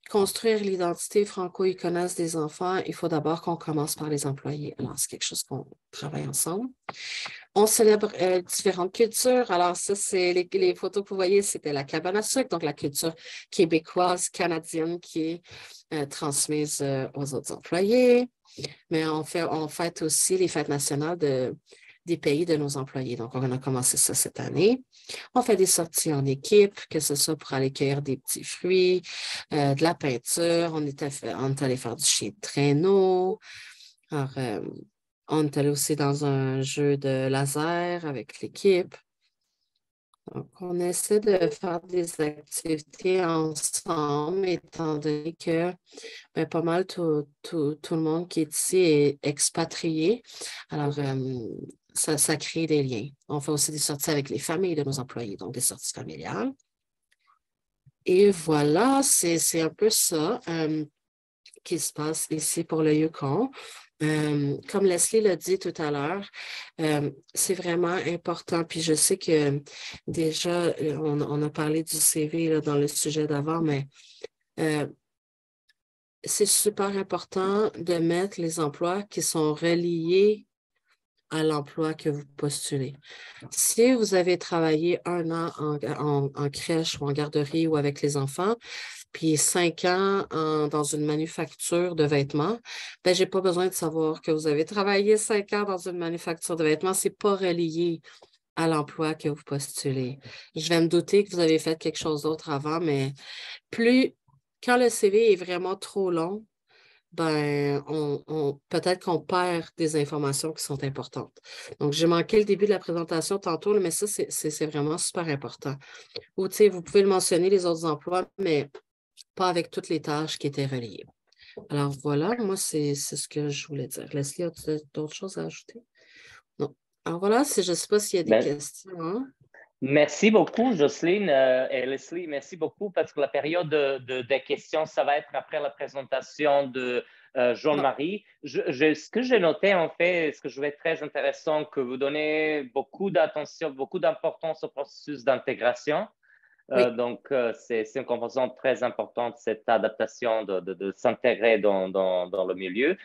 construire l'identité franco-iconaise des enfants, il faut d'abord qu'on commence par les employés. Alors, c'est quelque chose qu'on travaille ensemble. On célèbre différentes cultures. Alors, ça, c'est les photos que vous voyez, c'était la cabane à sucre, donc la culture québécoise, canadienne qui est transmise aux autres employés. Mais on fête aussi les fêtes nationales des pays de nos employés. Donc, on a commencé ça cette année. On fait des sorties en équipe, que ce soit pour aller cueillir des petits fruits, de la peinture. On est allé faire du chien de traîneau. Alors, on est allé aussi dans un jeu de laser avec l'équipe. Donc, on essaie de faire des activités ensemble, étant donné que pas mal tout le monde qui est ici est expatrié. Alors, ça crée des liens. On fait aussi des sorties avec les familles de nos employés, donc des sorties familiales. Et voilà, c'est un peu ça qui se passe ici pour le Yukon. Comme Leslie l'a dit tout à l'heure, c'est vraiment important. Puis je sais que déjà, on a parlé du CV là, dans le sujet d'avant, mais c'est super important de mettre les emplois qui sont reliés à l'emploi que vous postulez. Si vous avez travaillé 1 an en crèche ou en garderie ou avec les enfants, puis 5 ans dans une manufacture de vêtements, je n'ai pas besoin de savoir que vous avez travaillé 5 ans dans une manufacture de vêtements. Ce n'est pas relié à l'emploi que vous postulez. Je vais me douter que vous avez fait quelque chose d'autre avant, mais quand le CV est vraiment trop long, peut-être qu'on perd des informations qui sont importantes. Donc, j'ai manqué le début de la présentation tantôt, mais ça, c'est vraiment super important. Ou, tu sais, vous pouvez le mentionner, les autres emplois, mais pas avec toutes les tâches qui étaient reliées. Alors, voilà, moi, c'est ce que je voulais dire. Leslie, as-tu d'autres choses à ajouter? Non. Alors, voilà, je ne sais pas s'il y a des questions. Hein? Merci beaucoup, Jocelyne et Leslie. Merci beaucoup parce que la période des questions, ça va être après la présentation de Jean-Marie. Ce que j'ai noté, en fait, ce que je trouvais très intéressant, que vous donnez beaucoup d'attention, beaucoup d'importance au processus d'intégration. Donc, c'est une composante très importante, cette adaptation de s'intégrer dans le milieu.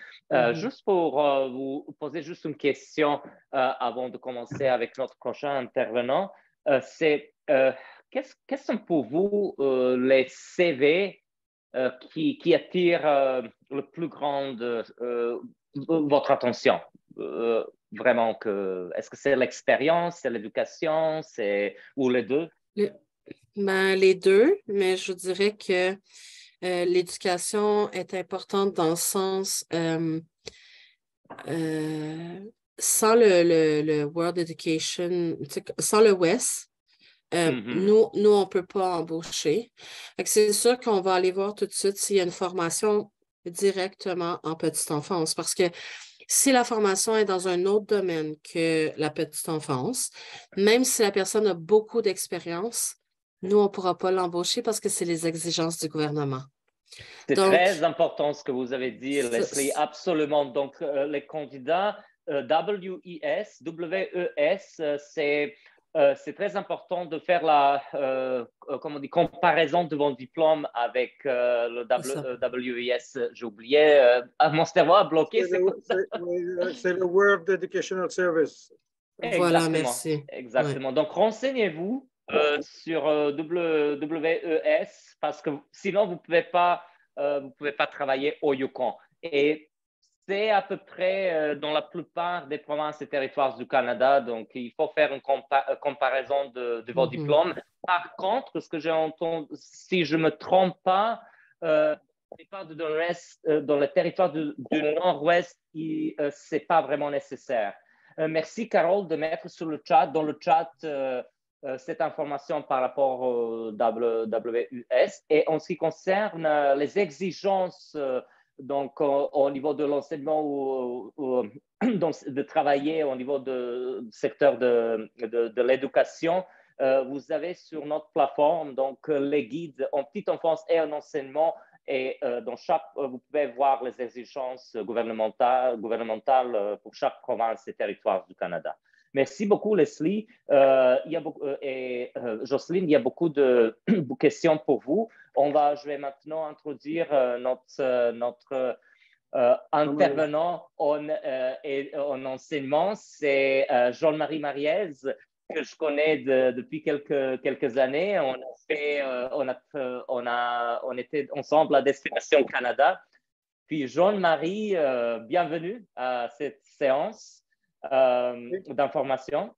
Juste pour vous poser juste une question avant de commencer avec notre prochain intervenant, c'est quels sont pour vous les CV qui attirent le plus grand votre attention? Vraiment, est-ce que c'est l'expérience, c'est l'éducation, ou les deux? Les deux, mais je dirais que l'éducation est importante dans le sens sans le World Education, sans le WES, nous, on ne peut pas embaucher. C'est sûr qu'on va aller voir tout de suite s'il y a une formation directement en petite enfance, parce que si la formation est dans un autre domaine que la petite enfance, même si la personne a beaucoup d'expérience, nous, on ne pourra pas l'embaucher parce que c'est les exigences du gouvernement. C'est très important ce que vous avez dit, Leslie, absolument. Donc, les candidats WES, c'est très important de faire la comparaison de mon diplôme avec le WES. J'ai oublié, mon cerveau a bloqué. C'est le World Educational Service. Voilà, merci. Exactement. Ouais. Donc, renseignez-vous sur WES parce que sinon, vous ne pouvez pas travailler au Yukon. Et c'est à peu près dans la plupart des provinces et territoires du Canada. Donc, il faut faire une comparaison de vos diplômes. Par contre, ce que j'ai entendu, si je ne me trompe pas, dans le territoire du Nord-Ouest, ce n'est pas vraiment nécessaire. Merci, Carole, de mettre dans le chat cette information par rapport au WES. Et en ce qui concerne les exigences donc, au niveau de l'enseignement ou de travailler au niveau du secteur de l'éducation, vous avez sur notre plateforme donc, les guides en petite enfance et en enseignement. Et dans vous pouvez voir les exigences gouvernementales pour chaque province et territoire du Canada. Merci beaucoup, Leslie. Jocelyne, il y a beaucoup de questions pour vous. Je vais maintenant introduire notre intervenant en enseignement. C'est Jean-Marie Mariez, que je connais depuis quelques années. On était ensemble à Destination Canada. Puis Jean-Marie, bienvenue à cette séance d'information.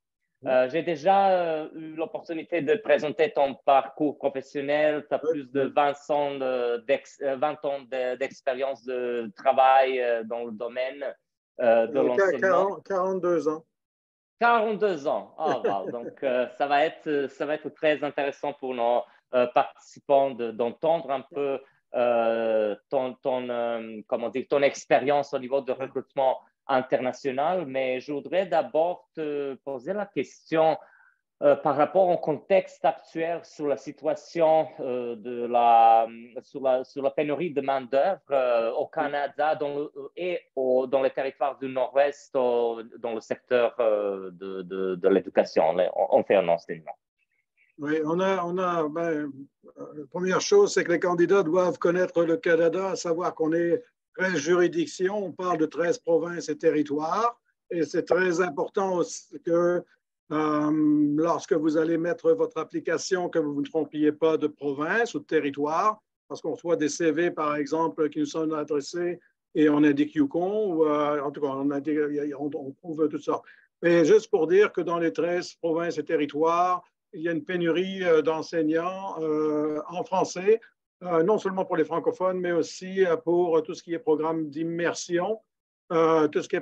J'ai déjà eu l'opportunité de présenter ton parcours professionnel. Tu as plus de 20 ans d'expérience de travail dans le domaine de l'enseignement. 42 ans. 42 ans. Oh, wow. Donc, ça va être très intéressant pour nos participants d'entendre un peu ton expérience au niveau de recrutement international. Mais je voudrais d'abord te poser la question par rapport au contexte actuel sur la situation sur la pénurie de main-d'œuvre au Canada dans les territoires du Nord-Ouest, dans le secteur de l'éducation. On fait un enseignement. Oui, la première chose, c'est que les candidats doivent connaître le Canada, à savoir qu'on est 13 juridictions, on parle de 13 provinces et territoires, et c'est très important que lorsque vous allez mettre votre application, que vous ne trompiez pas de province ou de territoire, parce qu'on reçoit des CV, par exemple, qui nous sont adressés et on indique Yukon, ou en tout cas, on prouve tout ça. Mais juste pour dire que dans les 13 provinces et territoires, il y a une pénurie d'enseignants en français, non seulement pour les francophones, mais aussi pour tout ce qui est programme d'immersion, tout ce qui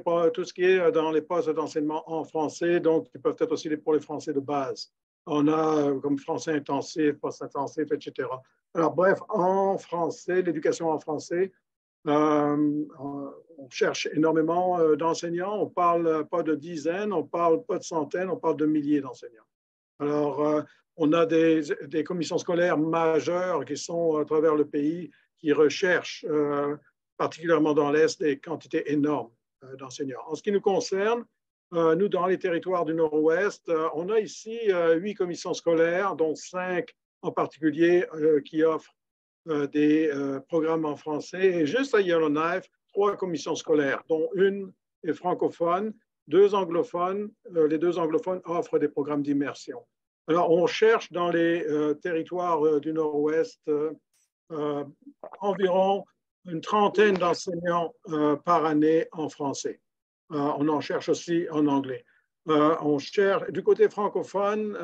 est dans les postes d'enseignement en français, donc qui peuvent être aussi pour les français de base. On a comme français intensif, post-intensif, etc. Alors bref, en français, l'éducation en français, on cherche énormément d'enseignants. On ne parle pas de dizaines, on ne parle pas de centaines, on parle de milliers d'enseignants. Alors, on a des commissions scolaires majeures qui sont à travers le pays qui recherchent, particulièrement dans l'Est, des quantités énormes d'enseignants. En ce qui nous concerne, nous, dans les territoires du Nord-Ouest, on a ici 8 commissions scolaires, dont 5 en particulier qui offrent des programmes en français. Et juste à Yellowknife, 3 commissions scolaires, dont une est francophone, 2 anglophones. Les 2 anglophones offrent des programmes d'immersion. Alors, on cherche dans les territoires du Nord-Ouest environ une trentaine d'enseignants par année en français. On en cherche aussi en anglais. On cherche, du côté francophone,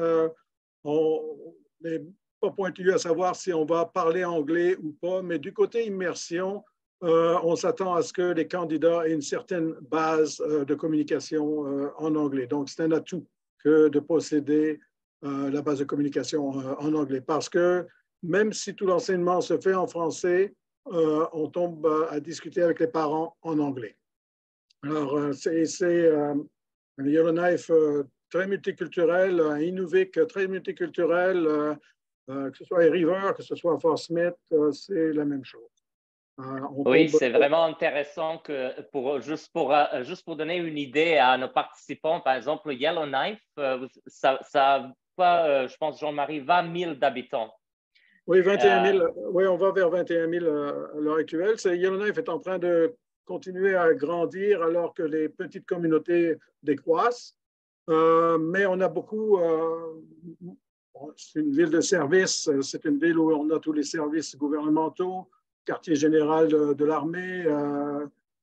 on n'est pas pointu à savoir si on va parler anglais ou pas, mais du côté immersion, on s'attend à ce que les candidats aient une certaine base de communication en anglais. Donc, c'est un atout que de posséder la base de communication en anglais. Parce que même si tout l'enseignement se fait en français, on tombe à discuter avec les parents en anglais. Alors, c'est Yellowknife très multiculturel, un Inuvik très multiculturel, que ce soit à River, que ce soit à Fort Smith, c'est la même chose. Oui, c'est vraiment intéressant que juste pour donner une idée à nos participants, par exemple, Yellowknife, ça je pense, Jean-Marie, 20 000 d'habitants. Oui, 21 000. Oui, on va vers 21 000 à l'heure actuelle. Yellowknife est en train de continuer à grandir alors que les petites communautés décroissent. Mais on a beaucoup. C'est une ville de service. C'est une ville où on a tous les services gouvernementaux, quartier général de l'armée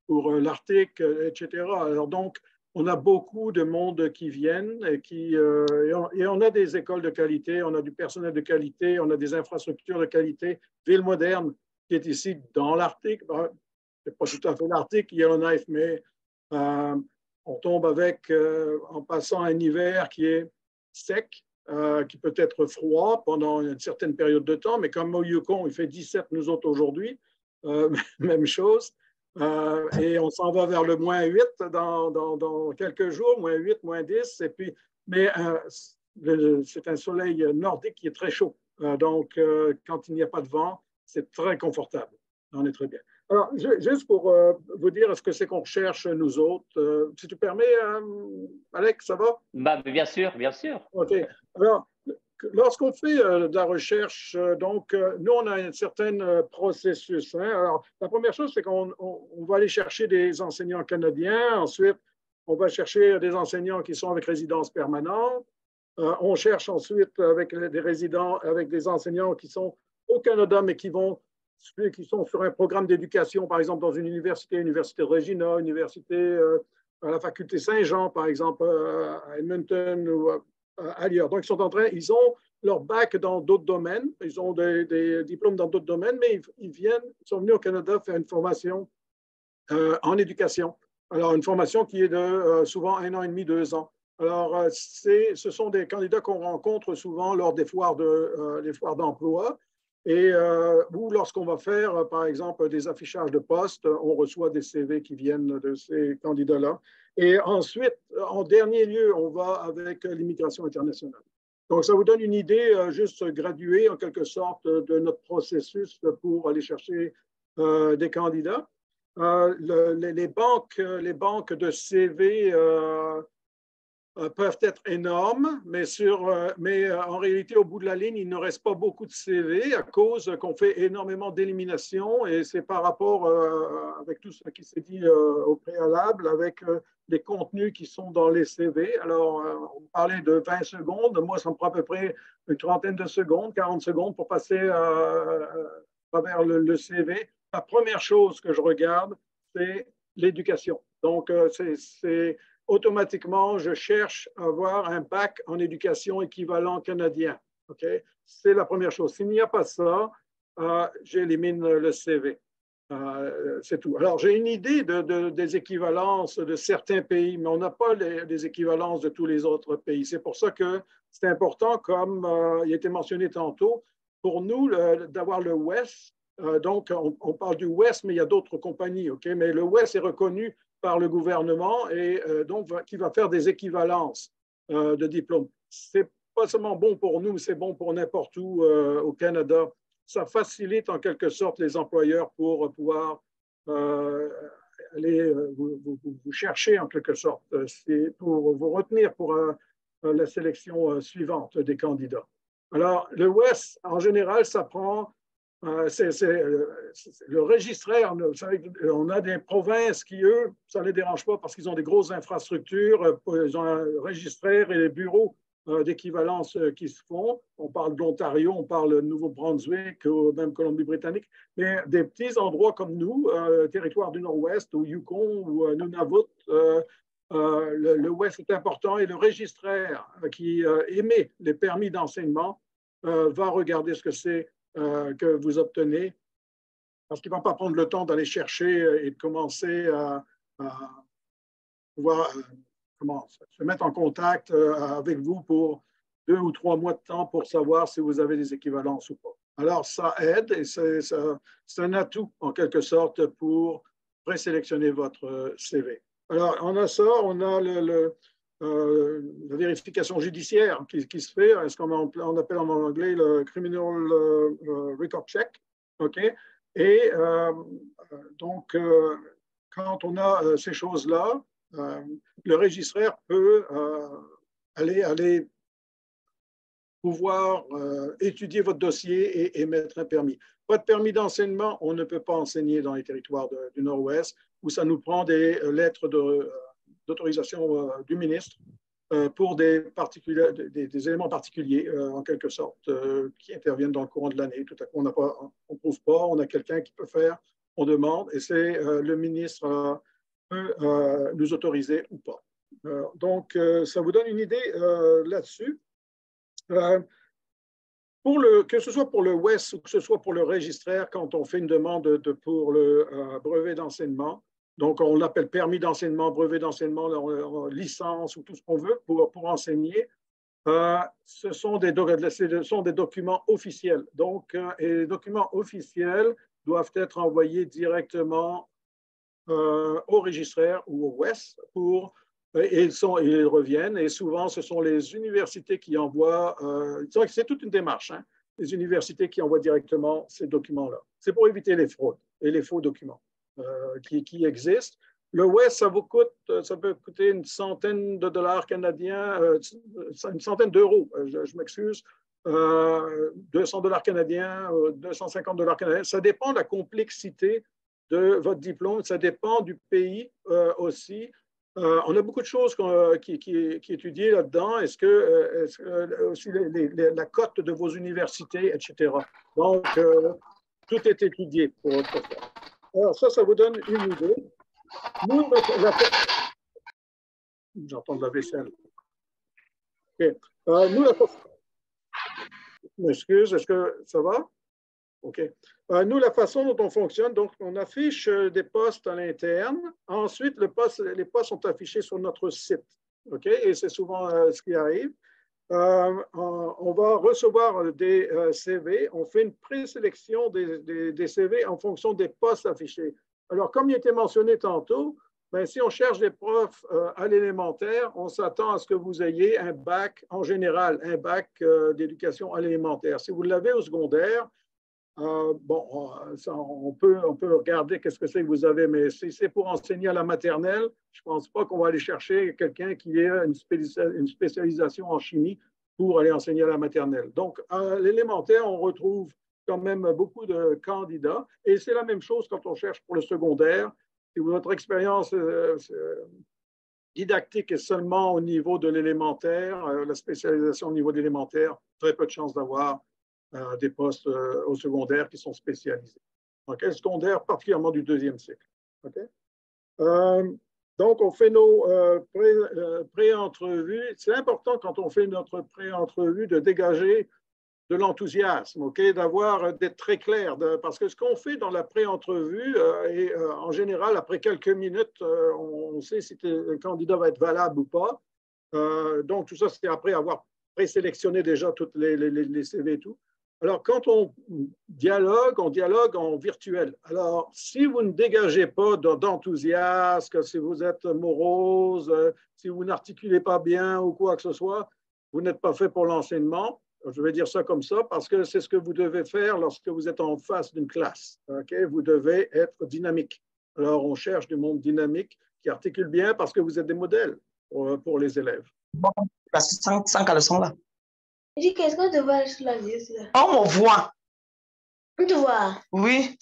pour l'Arctique, etc. Alors donc, on a beaucoup de monde qui viennent et on a des écoles de qualité, on a du personnel de qualité, on a des infrastructures de qualité. Ville moderne qui est ici dans l'Arctique, c'est pas tout à fait l'Arctique, Yellowknife, mais on tombe avec, en passant un hiver qui est sec, qui peut être froid pendant une certaine période de temps, mais comme au Yukon, il fait 17 nous autres aujourd'hui, même chose. Et on s'en va vers le -8 dans quelques jours, -8, -10. Et puis, mais c'est un soleil nordique qui est très chaud. Donc, quand il n'y a pas de vent, c'est très confortable. On est très bien. Alors, juste pour vous dire ce que c'est qu'on cherche, nous autres, si tu permets, Alex, ça va? Bah, bien sûr, bien sûr. OK. Alors, lorsqu'on fait de la recherche, donc, nous, on a un certain processus. Hein. Alors, la première chose, c'est qu'on va aller chercher des enseignants canadiens. Ensuite, on va chercher des enseignants qui sont avec résidence permanente. On cherche ensuite avec des résidents, avec des enseignants qui sont au Canada, mais qui sont sur un programme d'éducation, par exemple, dans une université de Regina, université à la faculté Saint-Jean, par exemple, à Edmonton ou ailleurs. Donc, ils ont leur bac dans d'autres domaines, ils ont des diplômes dans d'autres domaines, mais ils sont venus au Canada faire une formation en éducation. Alors, une formation qui est de souvent 1 an et demi, 2 ans. Alors, ce sont des candidats qu'on rencontre souvent lors des foires d'emploi. Et ou lorsqu'on va faire, par exemple, des affichages de postes, on reçoit des CV qui viennent de ces candidats-là. Et ensuite, en dernier lieu, on va avec l'immigration internationale. Donc, ça vous donne une idée juste graduée, en quelque sorte, de notre processus pour aller chercher des candidats. Les banques de CV peuvent être énormes, mais en réalité, au bout de la ligne, il ne reste pas beaucoup de CV à cause qu'on fait énormément d'élimination et c'est par rapport avec tout ce qui s'est dit au préalable, avec les contenus qui sont dans les CV. Alors, on parlait de 20 secondes. Moi, ça me prend à peu près une trentaine de secondes, 40 secondes pour passer à travers le CV. La première chose que je regarde, c'est l'éducation. Donc, automatiquement, je cherche à avoir un bac en éducation équivalent canadien. Okay? C'est la première chose. S'il n'y a pas ça, j'élimine le CV. C'est tout. Alors, j'ai une idée des équivalences de certains pays, mais on n'a pas les équivalences de tous les autres pays. C'est pour ça que c'est important, comme il a été mentionné tantôt, pour nous d'avoir le West. Donc, on parle du West, mais il y a d'autres compagnies. Okay? Mais le West est reconnu par le gouvernement et donc qui va faire des équivalences de diplômes. C'est pas seulement bon pour nous, c'est bon pour n'importe où au Canada. Ça facilite en quelque sorte les employeurs pour pouvoir aller vous chercher en quelque sorte, c'est pour vous retenir pour la sélection suivante des candidats. Alors, le West, en général, ça prend, le registraire. Vous savez, on a des provinces qui, eux, ça ne les dérange pas parce qu'ils ont des grosses infrastructures, ils ont un registraire et des bureaux d'équivalence qui se font. On parle de l'Ontario, on parle de Nouveau-Brunswick, même Colombie-Britannique, mais des petits endroits comme nous, territoire du Nord-Ouest, ou Yukon, ou Nunavut, le West est important et le registraire qui émet les permis d'enseignement va regarder ce que c'est que vous obtenez, parce qu'il ne va pas prendre le temps d'aller chercher et de commencer à pouvoir se mettre en contact avec vous pour 2 ou 3 mois de temps pour savoir si vous avez des équivalences ou pas. Alors, ça aide et c'est un atout, en quelque sorte, pour présélectionner votre CV. Alors, on a ça, on a la vérification judiciaire qui se fait, ce qu'on appelle en anglais le Criminal Record Check. Okay? Et donc, quand on a ces choses-là, le registraire peut aller pouvoir étudier votre dossier et émettre un permis. Pas de permis d'enseignement, on ne peut pas enseigner dans les territoires du Nord-Ouest, où ça nous prend des lettres d'autorisation du ministre pour des éléments particuliers, en quelque sorte, qui interviennent dans le courant de l'année. Tout à coup, on ne prouve pas, on a quelqu'un qui peut faire, on demande, et c'est le ministre peut nous autoriser ou pas. Donc, ça vous donne une idée là-dessus. Que ce soit pour le West ou que ce soit pour le registraire, quand on fait une demande pour le brevet d'enseignement, donc on l'appelle permis d'enseignement, brevet d'enseignement, licence ou tout ce qu'on veut pour enseigner, ce sont des documents officiels. Donc, et les documents officiels doivent être envoyés directement au registraire ou au West et ils reviennent. Et souvent, ce sont les universités qui envoient, c'est toute une démarche, hein, les universités qui envoient directement ces documents-là. C'est pour éviter les fraudes et les faux documents qui existent. Le West, ça peut coûter une centaine de dollars canadiens, une centaine d'euros, je m'excuse, 200 dollars canadiens, 250 dollars canadiens. Ça dépend de la complexité de votre diplôme, ça dépend du pays aussi. On a beaucoup de choses qui étudient là-dedans. Est-ce que aussi la cote de vos universités, etc. Donc, tout est étudié pour ça. Alors, ça vous donne une idée. Nous, j'entends de la vaisselle. Okay. Je m'excuse, est-ce que ça va? OK. Nous, la façon dont on fonctionne, donc, on affiche des postes à l'interne. Ensuite, les postes sont affichés sur notre site. OK? Et c'est souvent ce qui arrive. On va recevoir des CV. On fait une présélection des CV en fonction des postes affichés. Alors, comme il était mentionné tantôt, ben, si on cherche des profs à l'élémentaire, on s'attend à ce que vous ayez un bac, en général, un bac d'éducation à l'élémentaire. Si vous l'avez au secondaire, on peut regarder qu'est-ce que c'est que vous avez, mais si c'est pour enseigner à la maternelle, je ne pense pas qu'on va aller chercher quelqu'un qui ait une spécialisation en chimie pour aller enseigner à la maternelle. Donc, à l'élémentaire, on retrouve quand même beaucoup de candidats et c'est la même chose quand on cherche pour le secondaire. Si votre expérience didactique est seulement au niveau de l'élémentaire, la spécialisation au niveau de l'élémentaire, très peu de chances d'avoir des postes au secondaire qui sont spécialisés. Okay? Secondaire, particulièrement du deuxième cycle. Okay? Donc, on fait nos pré-entrevues. C'est important quand on fait notre pré-entrevue de dégager de l'enthousiasme, okay? D'être très clair, parce que ce qu'on fait dans la pré-entrevue, en général, après quelques minutes, on sait si le candidat va être valable ou pas. Donc, tout ça, c'est après avoir présélectionné déjà toutes les CV et tout. Alors, quand on dialogue en virtuel. Alors, si vous ne dégagez pas d'enthousiasme, si vous êtes morose, si vous n'articulez pas bien ou quoi que ce soit, vous n'êtes pas fait pour l'enseignement. Je vais dire ça comme ça parce que c'est ce que vous devez faire lorsque vous êtes en face d'une classe. Okay? Vous devez être dynamique. Alors, on cherche du monde dynamique qui articule bien parce que vous êtes des modèles pour les élèves. Bon, sans caleçon là. Il dit qu'est-ce qu'on te voit sur la vidéo? On me voit. On te voit? Oui.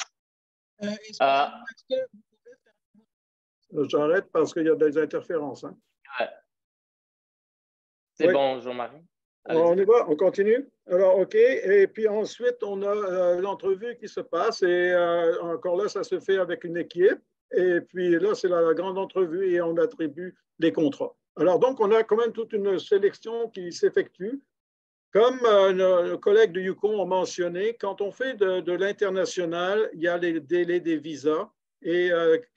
J'arrête parce qu'il y a des interférences. Hein. C'est oui. bon, Jean-Marie. On y va, on continue. Alors, OK. Et puis ensuite, on a l'entrevue qui se passe. Et encore là, ça se fait avec une équipe. Et puis là, c'est la grande entrevue et on attribue les contrats. Alors, donc, on a quand même toute une sélection qui s'effectue. Comme nos collègues de Yukon ont mentionné, quand on fait de l'international, il y a les délais des visas et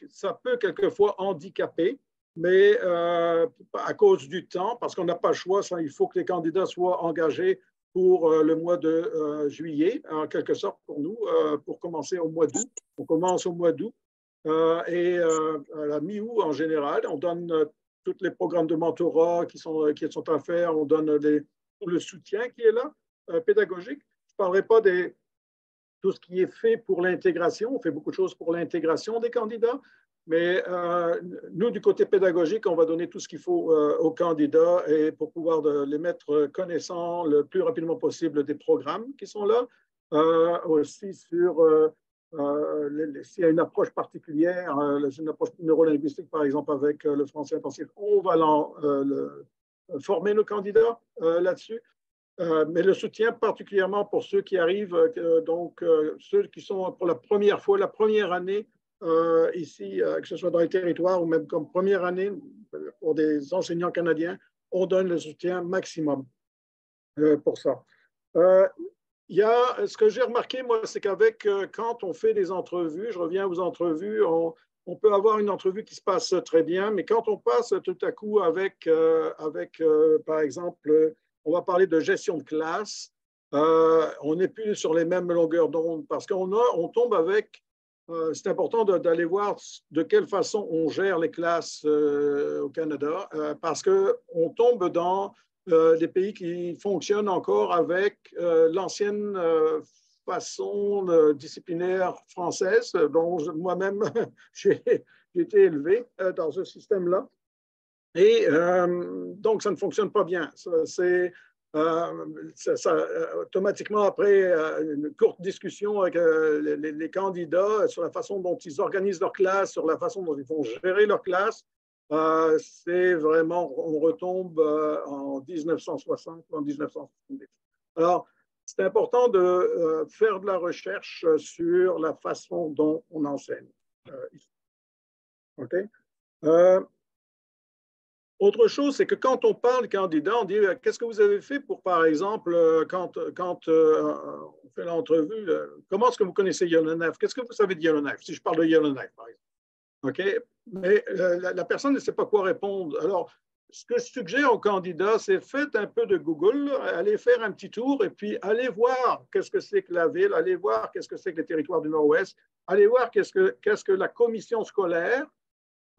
ça peut quelquefois handicaper, mais à cause du temps, parce qu'on n'a pas le choix, il faut que les candidats soient engagés pour le mois de juillet, en quelque sorte pour nous, pour commencer au mois d'août. On commence au mois d'août et à la mi-août en général, on donne tous les programmes de mentorat qui sont à faire, on donne le soutien qui est là, pédagogique. Je ne parlerai pas de tout ce qui est fait pour l'intégration. On fait beaucoup de choses pour l'intégration des candidats, mais nous, du côté pédagogique, on va donner tout ce qu'il faut aux candidats et pour pouvoir les mettre connaissants le plus rapidement possible des programmes qui sont là. Aussi sur s'il y a une approche particulière, une approche neurolinguistique, par exemple, avec le français intensif, on va former nos candidats là-dessus. Mais le soutien particulièrement pour ceux qui arrivent, ceux qui sont pour la première fois, la première année ici, que ce soit dans les territoires ou même comme première année pour des enseignants canadiens, on donne le soutien maximum pour ça. Ce que j'ai remarqué, moi, c'est qu'avec, quand on fait des entrevues, je reviens aux entrevues, on peut avoir une entrevue qui se passe très bien, mais quand on passe tout à coup avec par exemple, on va parler de gestion de classe, on n'est plus sur les mêmes longueurs d'onde parce qu'on tombe avec, c'est important d'aller voir de quelle façon on gère les classes au Canada parce qu'on tombe dans des pays qui fonctionnent encore avec l'ancienne façon disciplinaire française, dont moi-même j'ai été élevé dans ce système-là. Et donc, ça ne fonctionne pas bien. Automatiquement, après une courte discussion avec les candidats sur la façon dont ils organisent leur classe, sur la façon dont ils vont gérer leur classe, c'est vraiment, on retombe en 1960 ou en 1970. Alors, c'est important de faire de la recherche sur la façon dont on enseigne ici. OK? Autre chose, c'est que quand on parle candidat, on dit qu'est-ce que vous avez fait pour, par exemple, quand on fait l'entrevue, comment est-ce que vous connaissez Yellowknife? Qu'est-ce que vous savez de Yellowknife? Si je parle de Yellowknife, par exemple. OK? Mais la personne ne sait pas quoi répondre. Alors, ce que je suggère aux candidats, c'est faites un peu de Google, allez faire un petit tour et puis allez voir qu'est-ce que c'est que la ville, allez voir qu'est-ce que c'est que les territoires du Nord-Ouest, allez voir qu'est-ce que la commission scolaire,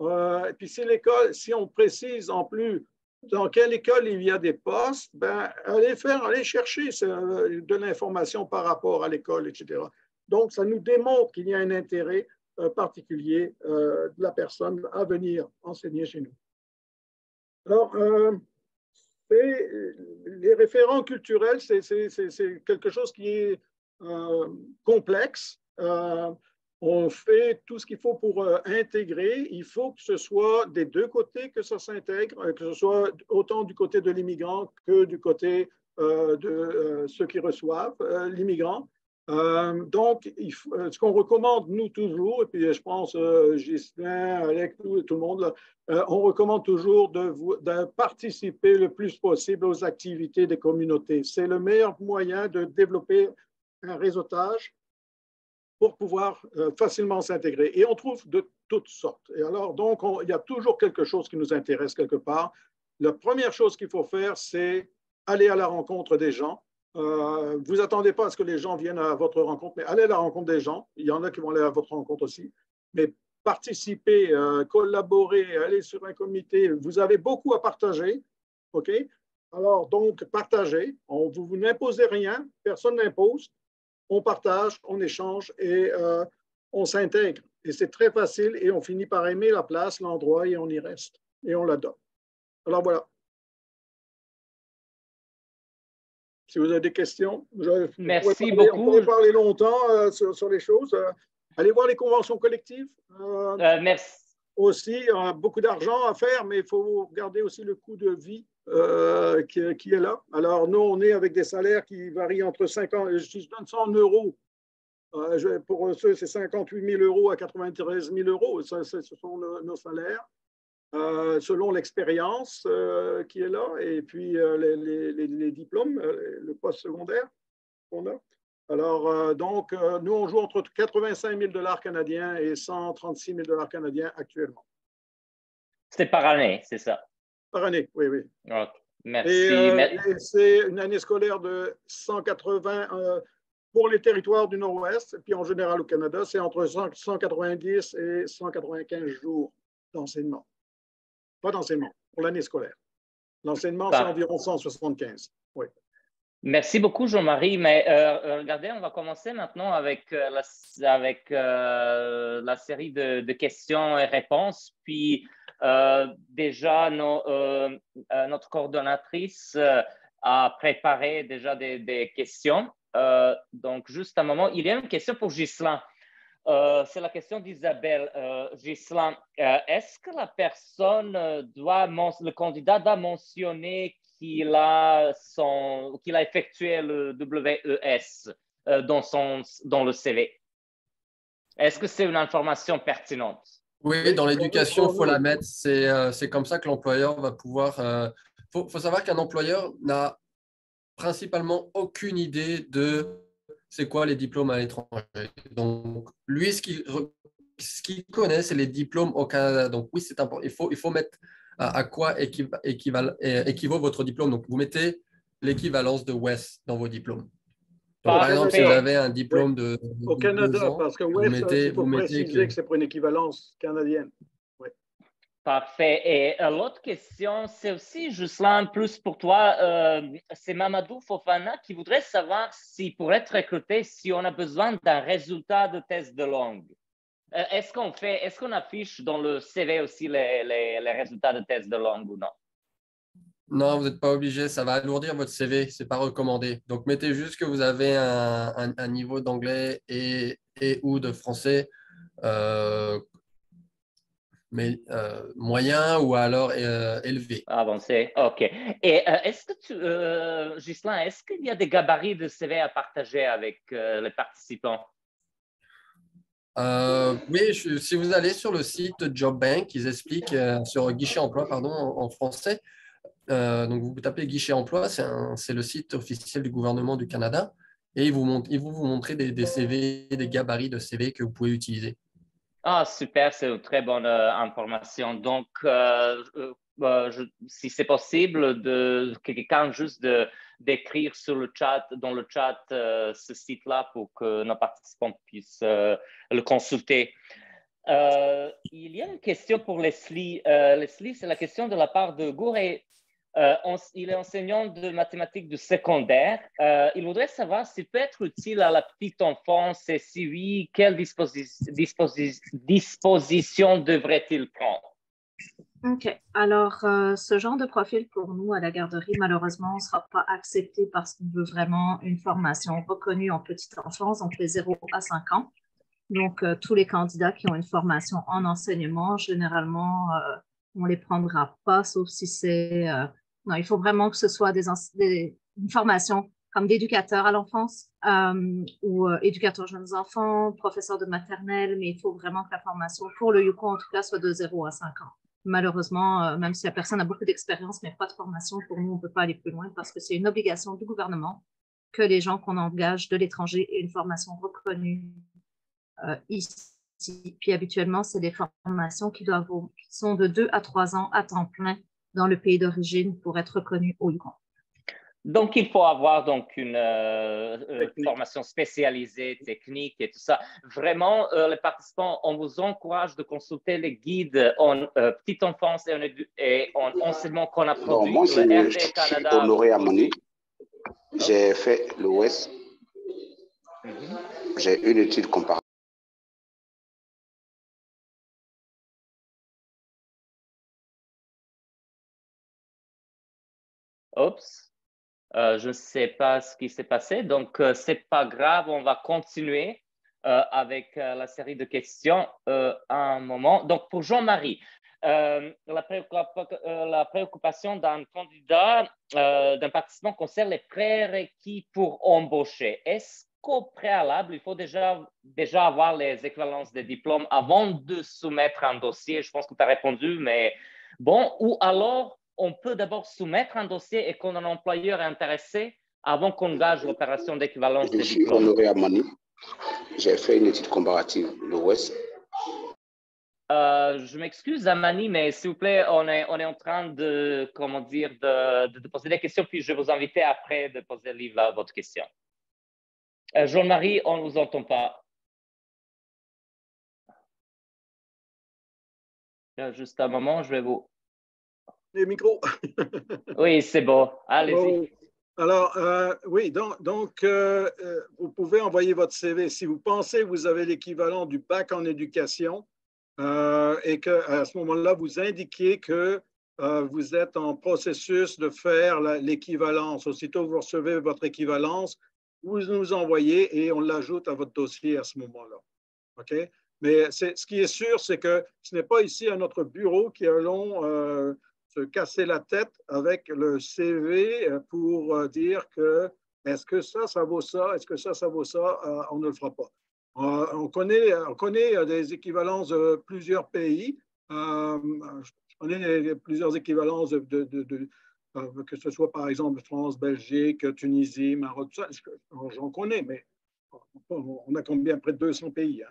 et puis si on précise en plus dans quelle école il y a des postes, ben, allez chercher de l'information par rapport à l'école, etc. Donc, ça nous démontre qu'il y a un intérêt particulier de la personne à venir enseigner chez nous. Alors, les référents culturels, c'est quelque chose qui est complexe. On fait tout ce qu'il faut pour intégrer. Il faut que ce soit des deux côtés que ça s'intègre, que ce soit autant du côté de l'immigrant que du côté de ceux qui reçoivent l'immigrant. Donc, ce qu'on recommande, nous, toujours, et puis je pense, Ghislain, Alec, tout le monde, on recommande toujours de participer le plus possible aux activités des communautés. C'est le meilleur moyen de développer un réseautage pour pouvoir facilement s'intégrer. Et on trouve de toutes sortes. Et alors, donc, il y a toujours quelque chose qui nous intéresse quelque part. La première chose qu'il faut faire, c'est aller à la rencontre des gens. Vous attendez pas à ce que les gens viennent à votre rencontre, mais allez à la rencontre des gens. Il y en a qui vont aller à votre rencontre aussi. Mais participer, collaborer, aller sur un comité, vous avez beaucoup à partager. OK? Alors, donc, partagez. Vous n'imposez rien, personne n'impose. On partage, on échange et on s'intègre. Et c'est très facile et on finit par aimer la place, l'endroit et on y reste. Et on l'adopte. Alors, voilà. si vous avez des questions. Merci On beaucoup. pourrait parler longtemps sur les choses. Allez voir les conventions collectives. Merci. Aussi, beaucoup d'argent à faire, mais il faut regarder aussi le coût de vie qui est là. Alors, nous, on est avec des salaires qui varient entre 50, si je donne 100 euros, pour ceux, c'est 58 000 euros à 93 000 euros. Ce sont nos salaires, selon l'expérience qui est là, et puis les diplômes, le post-secondaire qu'on a. Alors, donc, nous, on joue entre 85 000 $ canadiens et 136 000 $ canadiens actuellement. C'est par année, c'est ça? Par année, oui, oui. Okay. Merci. Et c'est une année scolaire de 180 pour les territoires du Nord-Ouest, puis en général au Canada, c'est entre 190 et 195 jours d'enseignement. Pas d'enseignement, pour l'année scolaire. L'enseignement, c'est environ 175. Oui. Merci beaucoup, Jean-Marie. Mais regardez, on va commencer maintenant avec la série de questions et réponses. Puis, déjà, notre coordonnatrice a préparé déjà des questions. Donc, juste un moment, il y a une question pour Ghislain. C'est la question d'Isabelle. Ghislain, est-ce que la personne le candidat doit mentionner qu'il a effectué le WES dans le CV? Est-ce que c'est une information pertinente? Oui, dans l'éducation, il faut la mettre. C'est comme ça que l'employeur va pouvoir… faut savoir qu'un employeur n'a principalement aucune idée de c'est quoi les diplômes à l'étranger. Donc, lui, ce qu'il connaît, c'est les diplômes au Canada. Donc, oui, c'est important. Il faut mettre à quoi équivaut votre diplôme. Donc, vous mettez l'équivalence de WES dans vos diplômes. Donc, par exemple, si vous avez un diplôme de au Canada, 2 ans, parce que WES, il faut préciser que c'est pour une équivalence canadienne. Oui. Parfait. Et l'autre question, c'est aussi, Ghislain, plus pour toi, c'est Mamadou Fofana qui voudrait savoir si, pour être recruté, si on a besoin d'un résultat de test de langue. Est-ce qu'on affiche dans le CV aussi les résultats de test de langue ou non? Non, vous n'êtes pas obligé, ça va alourdir votre CV, ce n'est pas recommandé. Donc, mettez juste que vous avez un niveau d'anglais et ou de français, mais moyen ou alors élevé. Avancé, OK. Et Ghislain, est-ce qu'il y a des gabarits de CV à partager avec les participants? Oui, si vous allez sur le site JobBank, ils expliquent sur Guichet Emploi, pardon, en français. Donc, vous tapez Guichet Emploi, c'est le site officiel du gouvernement du Canada, et ils vont vous montrer des CV, des gabarits de CV que vous pouvez utiliser. Ah, super, c'est une très bonne information. Donc, si c'est possible, quelqu'un juste d'écrire dans le chat ce site-là pour que nos participants puissent le consulter. Il y a une question pour Leslie. Leslie, c'est la question de la part de Gouré. Il est enseignant de mathématiques du secondaire. Il voudrait savoir s'il peut être utile à la petite enfance et si oui, quelle disposition devrait-il prendre? OK. Alors, ce genre de profil pour nous à la garderie, malheureusement, ne sera pas accepté parce qu'on veut vraiment une formation reconnue en petite enfance, donc les 0 à 5 ans. Donc, tous les candidats qui ont une formation en enseignement, généralement, on ne les prendra pas, sauf si c'est… non, il faut vraiment que ce soit une formation comme d'éducateur à l'enfance ou éducateur jeunes enfants, professeur de maternelle, mais il faut vraiment que la formation pour le Yukon, en tout cas, soit de 0 à 5 ans. Malheureusement, même si la personne a beaucoup d'expérience, mais pas de formation, pour nous, on ne peut pas aller plus loin parce que c'est une obligation du gouvernement que les gens qu'on engage de l'étranger aient une formation reconnue ici. Puis habituellement, c'est des formations qui sont de 2 à 3 ans à temps plein dans le pays d'origine pour être reconnues au Yukon. Donc, il faut avoir donc une formation spécialisée, technique et tout ça. Vraiment, les participants, on vous encourage de consulter les guides en petite enfance et en enseignement qu'on a produit. Bon, moi, c'est Canada. Honoré Amoni. J'ai fait l'OS. J'ai une étude comparative. Oups. Je ne sais pas ce qui s'est passé, donc ce n'est pas grave, on va continuer avec la série de questions un moment. Donc, pour Jean-Marie, la préoccupation d'un candidat, d'un participant concerne les prérequis pour embaucher. Est-ce qu'au préalable, il faut déjà avoir les équivalences des diplômes avant de soumettre un dossier? Je pense que tu as répondu, mais bon, ou alors on peut d'abord soumettre un dossier et quand un employeur est intéressé avant qu'on gage l'opération d'équivalence des diplômes. Je suis Honoré Amani. J'ai fait une étude comparative, le West. Je m'excuse, Amani, mais s'il vous plaît, on est en train de, comment dire, de poser des questions, puis je vais vous inviter après de poser votre question. Jean-Marie, on ne vous entend pas. Juste un moment, je vais vous... Les micros. Oui, c'est bon. Allez-y. Oh. Alors, oui, donc vous pouvez envoyer votre CV. Si vous pensez que vous avez l'équivalent du bac en éducation et qu'à ce moment-là, vous indiquez que vous êtes en processus de faire l'équivalence. Aussitôt que vous recevez votre équivalence, vous nous envoyez et on l'ajoute à votre dossier à ce moment-là. OK? Mais ce qui est sûr, c'est que ce n'est pas ici à notre bureau qui allons se casser la tête avec le CV pour dire que est-ce que ça vaut ça, est-ce que ça vaut ça, on ne le fera pas. On connaît des équivalences de plusieurs pays. Je connais plusieurs équivalences que ce soit par exemple France, Belgique, Tunisie, Maroc, tout ça. J'en connais, mais on a combien? Près de 200 pays. Hein?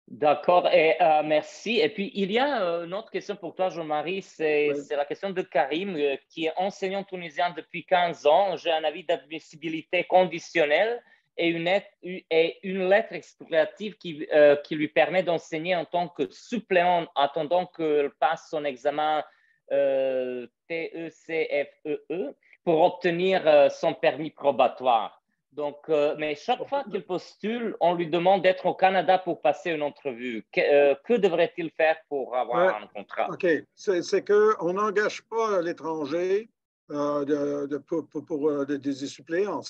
D'accord, et merci. Et puis, il y a une autre question pour toi, Jean-Marie, c'est la question de Karim, qui est enseignant tunisien depuis 15 ans. J'ai un avis d'admissibilité conditionnelle et une lettre explicative qui lui permet d'enseigner en tant que suppléant, attendant qu'il passe son examen TECFEE pour obtenir son permis probatoire. Donc, mais chaque fois qu'il postule, on lui demande d'être au Canada pour passer une entrevue. Que devrait-il faire pour avoir un contrat? OK. C'est qu'on n'engage pas l'étranger pour des suppléants.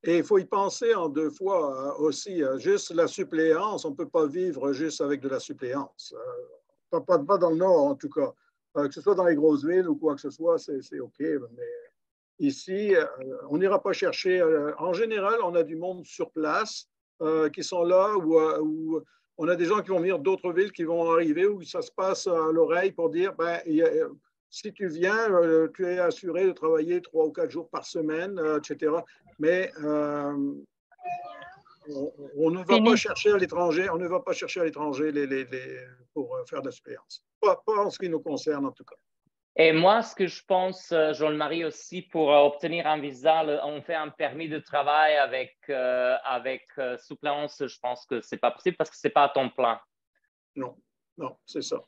Et il faut y penser en deux fois aussi. Juste la suppléance, on ne peut pas vivre juste avec de la suppléance. Pas dans le Nord, en tout cas. Que ce soit dans les grosses villes ou quoi que ce soit, c'est OK. Mais ici, on n'ira pas chercher. En général, on a du monde sur place qui sont là où on a des gens qui vont venir d'autres villes qui vont arriver où ça se passe à l'oreille pour dire si tu viens, tu es assuré de travailler 3 ou 4 jours par semaine, etc. Mais on ne va pas chercher à l'étranger. On ne va pas chercher à l'étranger pour faire de la suppléance. Pas en ce qui nous concerne, en tout cas. Et moi, ce que je pense, Jean-Marie, aussi, pour obtenir un visa, on fait un permis de travail avec suppléance. Je pense que ce n'est pas possible parce que ce n'est pas à temps plein. Non, c'est ça.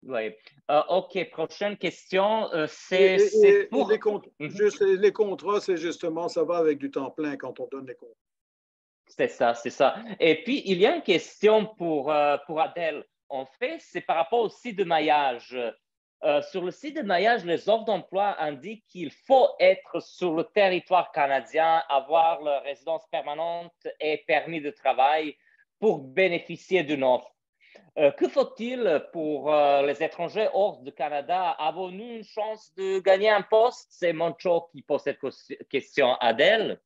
Oui. OK, prochaine question. Les contrats, c'est justement, ça va avec du temps plein quand on donne les contrats. C'est ça, c'est ça. Et puis, il y a une question pour Adèle. En fait, c'est par rapport au site de maillage. Sur le site de maillage, les offres d'emploi indiquent qu'il faut être sur le territoire canadien, avoir la résidence permanente et permis de travail pour bénéficier d'une offre. Que faut-il pour les étrangers hors du Canada? Avons-nous une chance de gagner un poste? C'est Moncho qui pose cette question à Adèle.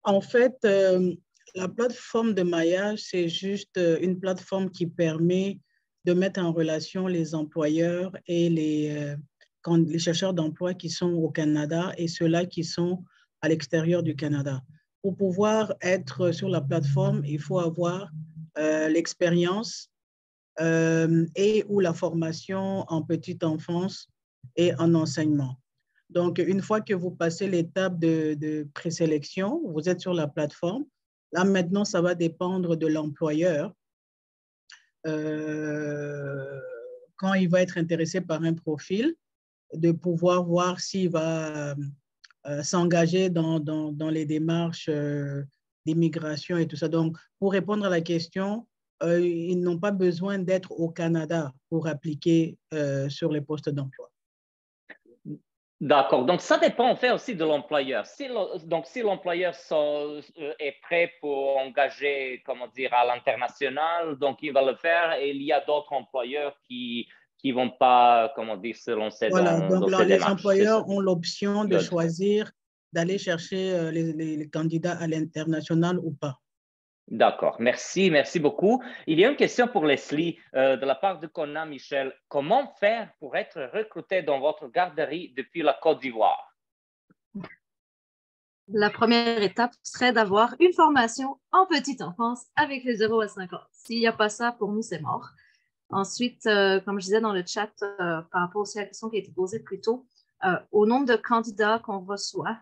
En fait, la plateforme de maillage, c'est juste une plateforme qui permet de mettre en relation les employeurs et les chercheurs d'emploi qui sont au Canada et ceux-là qui sont à l'extérieur du Canada. Pour pouvoir être sur la plateforme, il faut avoir l'expérience et ou la formation en petite enfance et en enseignement. Donc, une fois que vous passez l'étape de présélection, vous êtes sur la plateforme. Là, maintenant, ça va dépendre de l'employeur. Quand il va être intéressé par un profil, de pouvoir voir s'il va s'engager dans les démarches d'immigration et tout ça. Donc, pour répondre à la question, ils n'ont pas besoin d'être au Canada pour appliquer sur les postes d'emploi. D'accord. Donc, ça dépend en fait aussi de l'employeur. Donc, si l'employeur est prêt pour engager, comment dire, à l'international, donc il va le faire. Et il y a d'autres employeurs qui vont pas, comment dire, se lancer Voilà. dans Donc, ces les démarches. employeurs ont l'option de Good. choisir d'aller chercher les candidats à l'international ou pas. D'accord, merci beaucoup. Il y a une question pour Leslie de la part de Conna Michel. Comment faire pour être recruté dans votre garderie depuis la Côte d'Ivoire? La première étape serait d'avoir une formation en petite enfance avec les 0 à 5 ans. S'il n'y a pas ça, pour nous, c'est mort. Ensuite, comme je disais dans le chat, par rapport aussi à la question qui a été posée plus tôt, au nombre de candidats qu'on reçoit,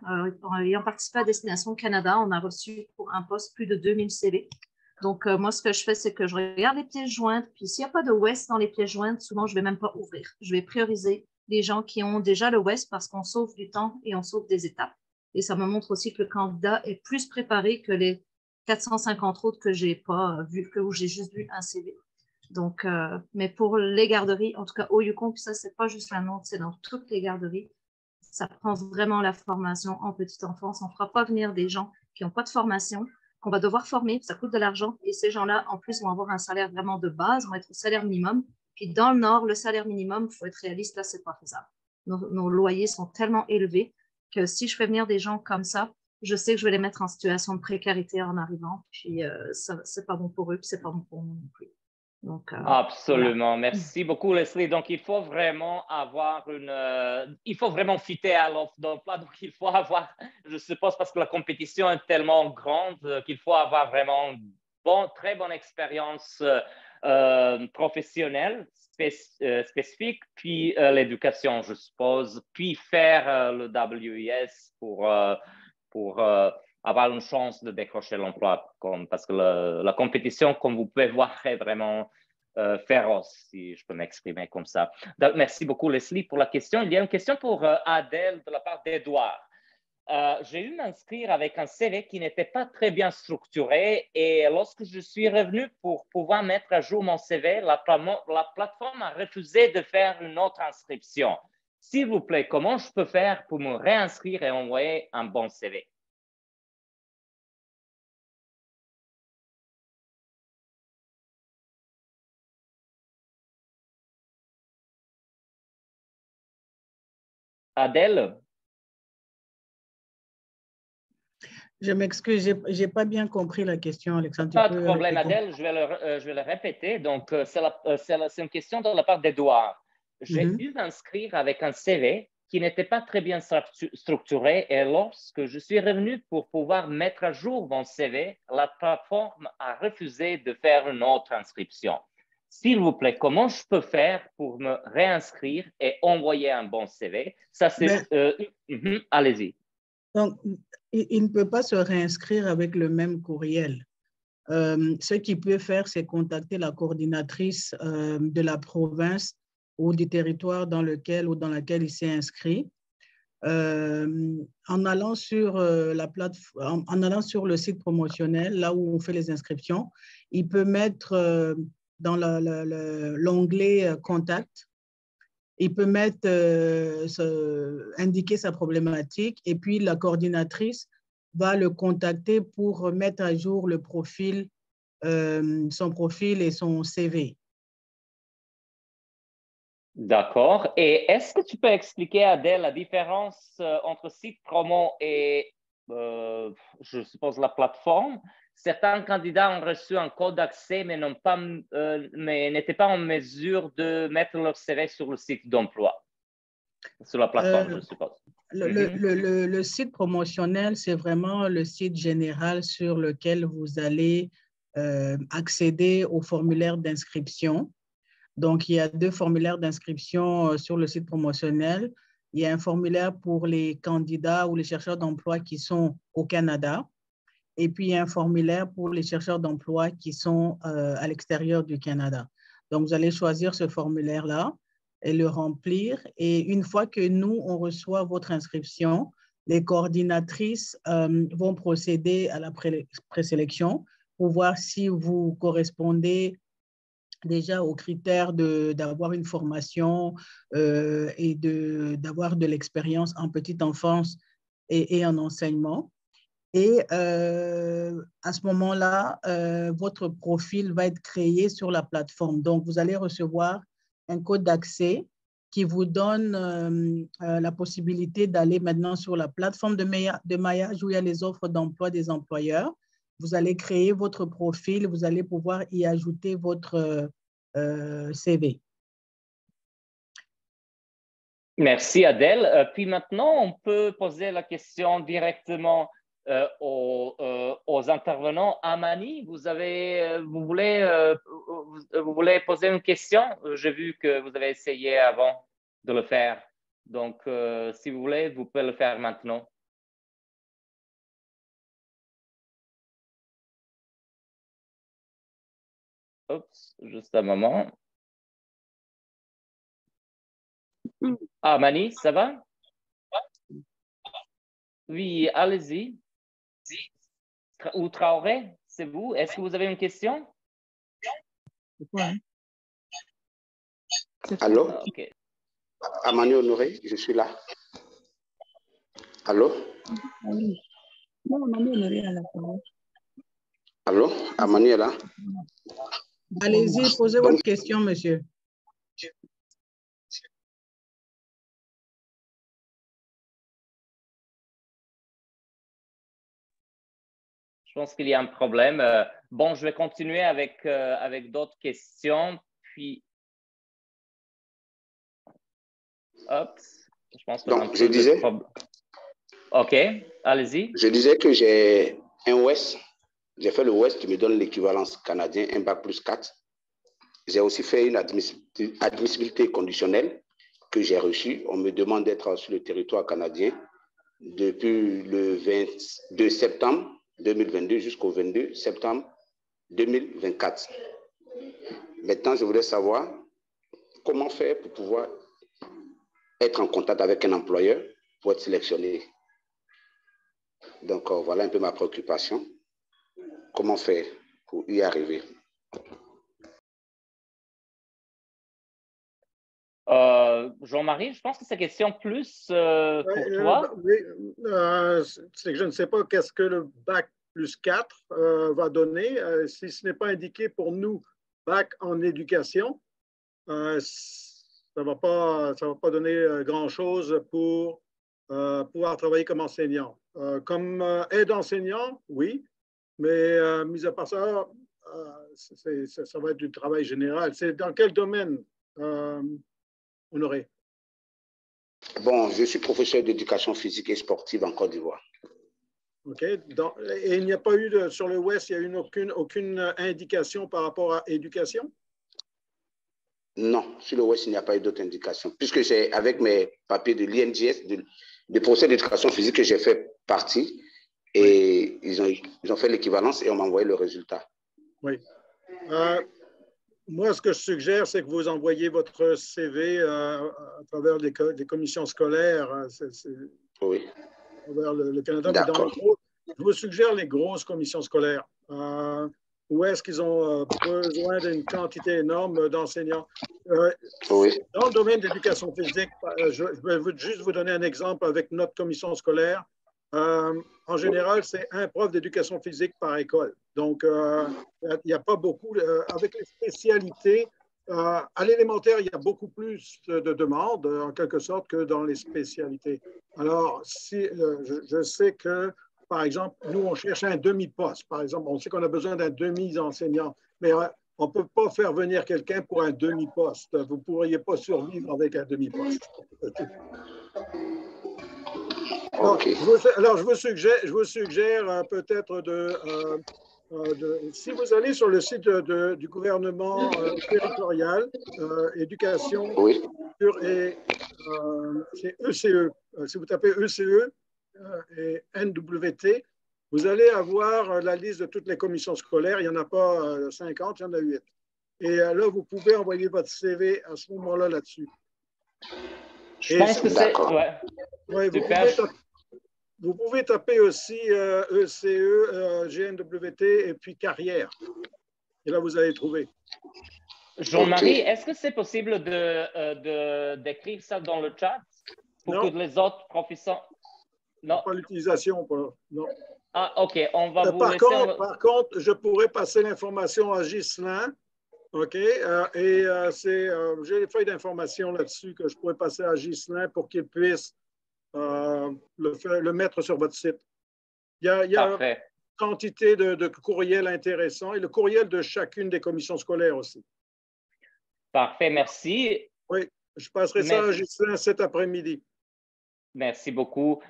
ayant participé à Destination Canada, on a reçu pour un poste plus de 2000 CV. Donc, moi, ce que je fais, c'est que je regarde les pièces jointes, puis s'il n'y a pas de West dans les pièces jointes, souvent, je ne vais même pas ouvrir. Je vais prioriser les gens qui ont déjà le West parce qu'on sauve du temps et on sauve des étapes. Et ça me montre aussi que le candidat est plus préparé que les 450 autres que je n'ai pas vu, où j'ai juste vu un CV. Donc, mais pour les garderies, en tout cas au Yukon, puis ça, c'est pas juste la nôtre, c'est dans toutes les garderies. Ça prend vraiment la formation en petite enfance. On ne fera pas venir des gens qui n'ont pas de formation, qu'on va devoir former, ça coûte de l'argent. Et ces gens-là, en plus, vont avoir un salaire vraiment de base, vont être au salaire minimum. Puis dans le Nord, le salaire minimum, il faut être réaliste, là, c'est pas faisable. Nos loyers sont tellement élevés que si je fais venir des gens comme ça, je sais que je vais les mettre en situation de précarité en arrivant. Puis c'est pas bon pour eux, puis c'est pas bon pour nous non plus. Donc, absolument. Voilà. Merci beaucoup, Leslie. Donc, il faut vraiment il faut vraiment fitter à l'offre d'emploi. Donc, il faut avoir, je suppose, parce que la compétition est tellement grande qu'il faut avoir vraiment une très bonne expérience professionnelle spécifique, puis l'éducation, je suppose, puis faire le WIS pour avoir une chance de décrocher l'emploi, parce que la compétition, comme vous pouvez voir, est vraiment féroce, si je peux m'exprimer comme ça. Donc, merci beaucoup, Leslie, pour la question. Il y a une question pour Adèle de la part d'Edouard. J'ai eu m'inscrire avec un CV qui n'était pas très bien structuré et lorsque je suis revenu pour pouvoir mettre à jour mon CV, la plateforme a refusé de faire une autre inscription. S'il vous plaît, comment je peux faire pour me réinscrire et envoyer un bon CV? Adèle? Je m'excuse, je n'ai pas bien compris la question, Alexandre. Pas de problème, Adèle, je vais le répéter. Donc, c'est une question de la part d'Edouard. J'ai dû m'inscrire avec un CV qui n'était pas très bien structuré et lorsque je suis revenu pour pouvoir mettre à jour mon CV, la plateforme a refusé de faire une autre inscription. S'il vous plaît, comment je peux faire pour me réinscrire et envoyer un bon CV? Ça, c'est… allez-y. Donc, il ne peut pas se réinscrire avec le même courriel. Ce qu'il peut faire, c'est contacter la coordinatrice de la province ou du territoire dans lequel ou dans laquelle il s'est inscrit. En allant sur la plateforme, en allant sur le site promotionnel, là où on fait les inscriptions, il peut mettre dans l'onglet Contact, il peut mettre, indiquer sa problématique et puis la coordinatrice va le contacter pour mettre à jour le profil, son profil et son CV. D'accord. Et est-ce que tu peux expliquer, Adèle, la différence entre site promo et, je suppose, la plateforme? Certains candidats ont reçu un code d'accès, mais n'étaient pas en mesure de mettre leur CV sur le site d'emploi, sur la plateforme, je suppose. Le site promotionnel, c'est vraiment le site général sur lequel vous allez accéder au formulaire d'inscription. Donc, il y a 2 formulaires d'inscription sur le site promotionnel. Il y a un formulaire pour les candidats ou les chercheurs d'emploi qui sont au Canada. Et puis, il y a un formulaire pour les chercheurs d'emploi qui sont à l'extérieur du Canada. Donc, vous allez choisir ce formulaire-là et le remplir. Et une fois que nous, on reçoit votre inscription, les coordinatrices vont procéder à la présélection. pour voir si vous correspondez déjà aux critères d'avoir une formation et d'avoir de l'expérience en petite enfance et en enseignement. Et à ce moment-là, votre profil va être créé sur la plateforme. Donc, vous allez recevoir un code d'accès qui vous donne la possibilité d'aller maintenant sur la plateforme de maillage où il y a les offres d'emploi des employeurs. Vous allez créer votre profil, vous allez pouvoir y ajouter votre CV. Merci Adèle. Puis maintenant, on peut poser la question directement aux intervenants. Amani, vous voulez poser une question? J'ai vu que vous avez essayé avant de le faire. Donc, si vous voulez, vous pouvez le faire maintenant. Oups, juste un moment. Amani, ça va? Oui, allez-y. Ou Traoré, c'est vous? Est-ce que vous avez une question? Allô? Okay. Amani Honoré, je suis là. Allô? Allô? Amani est là? Allez-y, posez votre question, monsieur. Je pense qu'il y a un problème. Bon, je vais continuer avec d'autres questions. Puis, hop, je pense que donc, je disais. OK, allez-y. Je disais que j'ai un WES. J'ai fait le WES qui me donne l'équivalence canadien, un bac plus 4. J'ai aussi fait une admissibilité conditionnelle que j'ai reçue. On me demande d'être sur le territoire canadien depuis le 22 septembre 2022 jusqu'au 22 septembre 2024. Maintenant, je voudrais savoir comment faire pour pouvoir être en contact avec un employeur pour être sélectionné. Donc, voilà un peu ma préoccupation. Comment faire pour y arriver? Jean-Marie, je pense que c'est une question plus pour toi. C'est que je ne sais pas qu'est-ce que le bac plus 4 va donner. Si ce n'est pas indiqué pour nous, bac en éducation, ça ne va pas donner grand-chose pour pouvoir travailler comme enseignant. Comme aide enseignant, oui, mais mis à part ça, ça va être du travail général. C'est dans quel domaine, Honoré? Bon, je suis professeur d'éducation physique et sportive en Côte d'Ivoire. OK. Et il n'y a pas eu, sur le Ouest, il n'y a eu aucune indication par rapport à éducation? Non, sur le Ouest, il n'y a pas eu d'autres indications. Puisque c'est avec mes papiers de l'INJS, de professeur d'éducation physique, que j'ai fait partie. Et oui, ils ont fait l'équivalence et on m'a envoyé le résultat. Oui. Moi, ce que je suggère, c'est que vous envoyez votre CV à travers des commissions scolaires. Oui. À travers le Canada. Mais je vous suggère les grosses commissions scolaires. Où est-ce qu'ils ont besoin d'une quantité énorme d'enseignants? Oui. Dans le domaine de l'éducation physique, je vais juste vous donner un exemple avec notre commission scolaire. En général, c'est un prof d'éducation physique par école. Donc, il n'y a pas beaucoup. Avec les spécialités, à l'élémentaire, il y a beaucoup plus de demandes, en quelque sorte, que dans les spécialités. Alors, je sais que, par exemple, nous, on cherche un demi-poste. Par exemple, on sait qu'on a besoin d'un demi-enseignant, mais on ne peut pas faire venir quelqu'un pour un demi-poste. Vous ne pourriez pas survivre avec un demi-poste. Okay. Alors, je vous suggère peut-être si vous allez sur le site du gouvernement territorial, éducation, oui. C'est ECE. Si vous tapez ECE et NWT, vous allez avoir la liste de toutes les commissions scolaires. Il n'y en a pas 50, il y en a 8. Et là, vous pouvez envoyer votre CV à ce moment-là là-dessus. Je pense que c'est... Ouais. Ouais, Vous pouvez taper aussi ECE, GNWT et puis carrière. Et là, vous allez trouver. Jean-Marie, est-ce que c'est possible d'écrire ça dans le chat pour que les autres professeurs... Non. Pas l'utilisation, non. Ah, OK, on va vous laisser... Par contre, je pourrais passer l'information à Ghislain. OK, j'ai les feuilles d'information là-dessus que je pourrais passer à Ghislain pour qu'il puisse le mettre sur votre site. Il y a une quantité de courriels intéressants et le courriel de chacune des commissions scolaires aussi. Parfait, merci. Oui, je passerai ça à Ghislain cet après-midi. Merci beaucoup.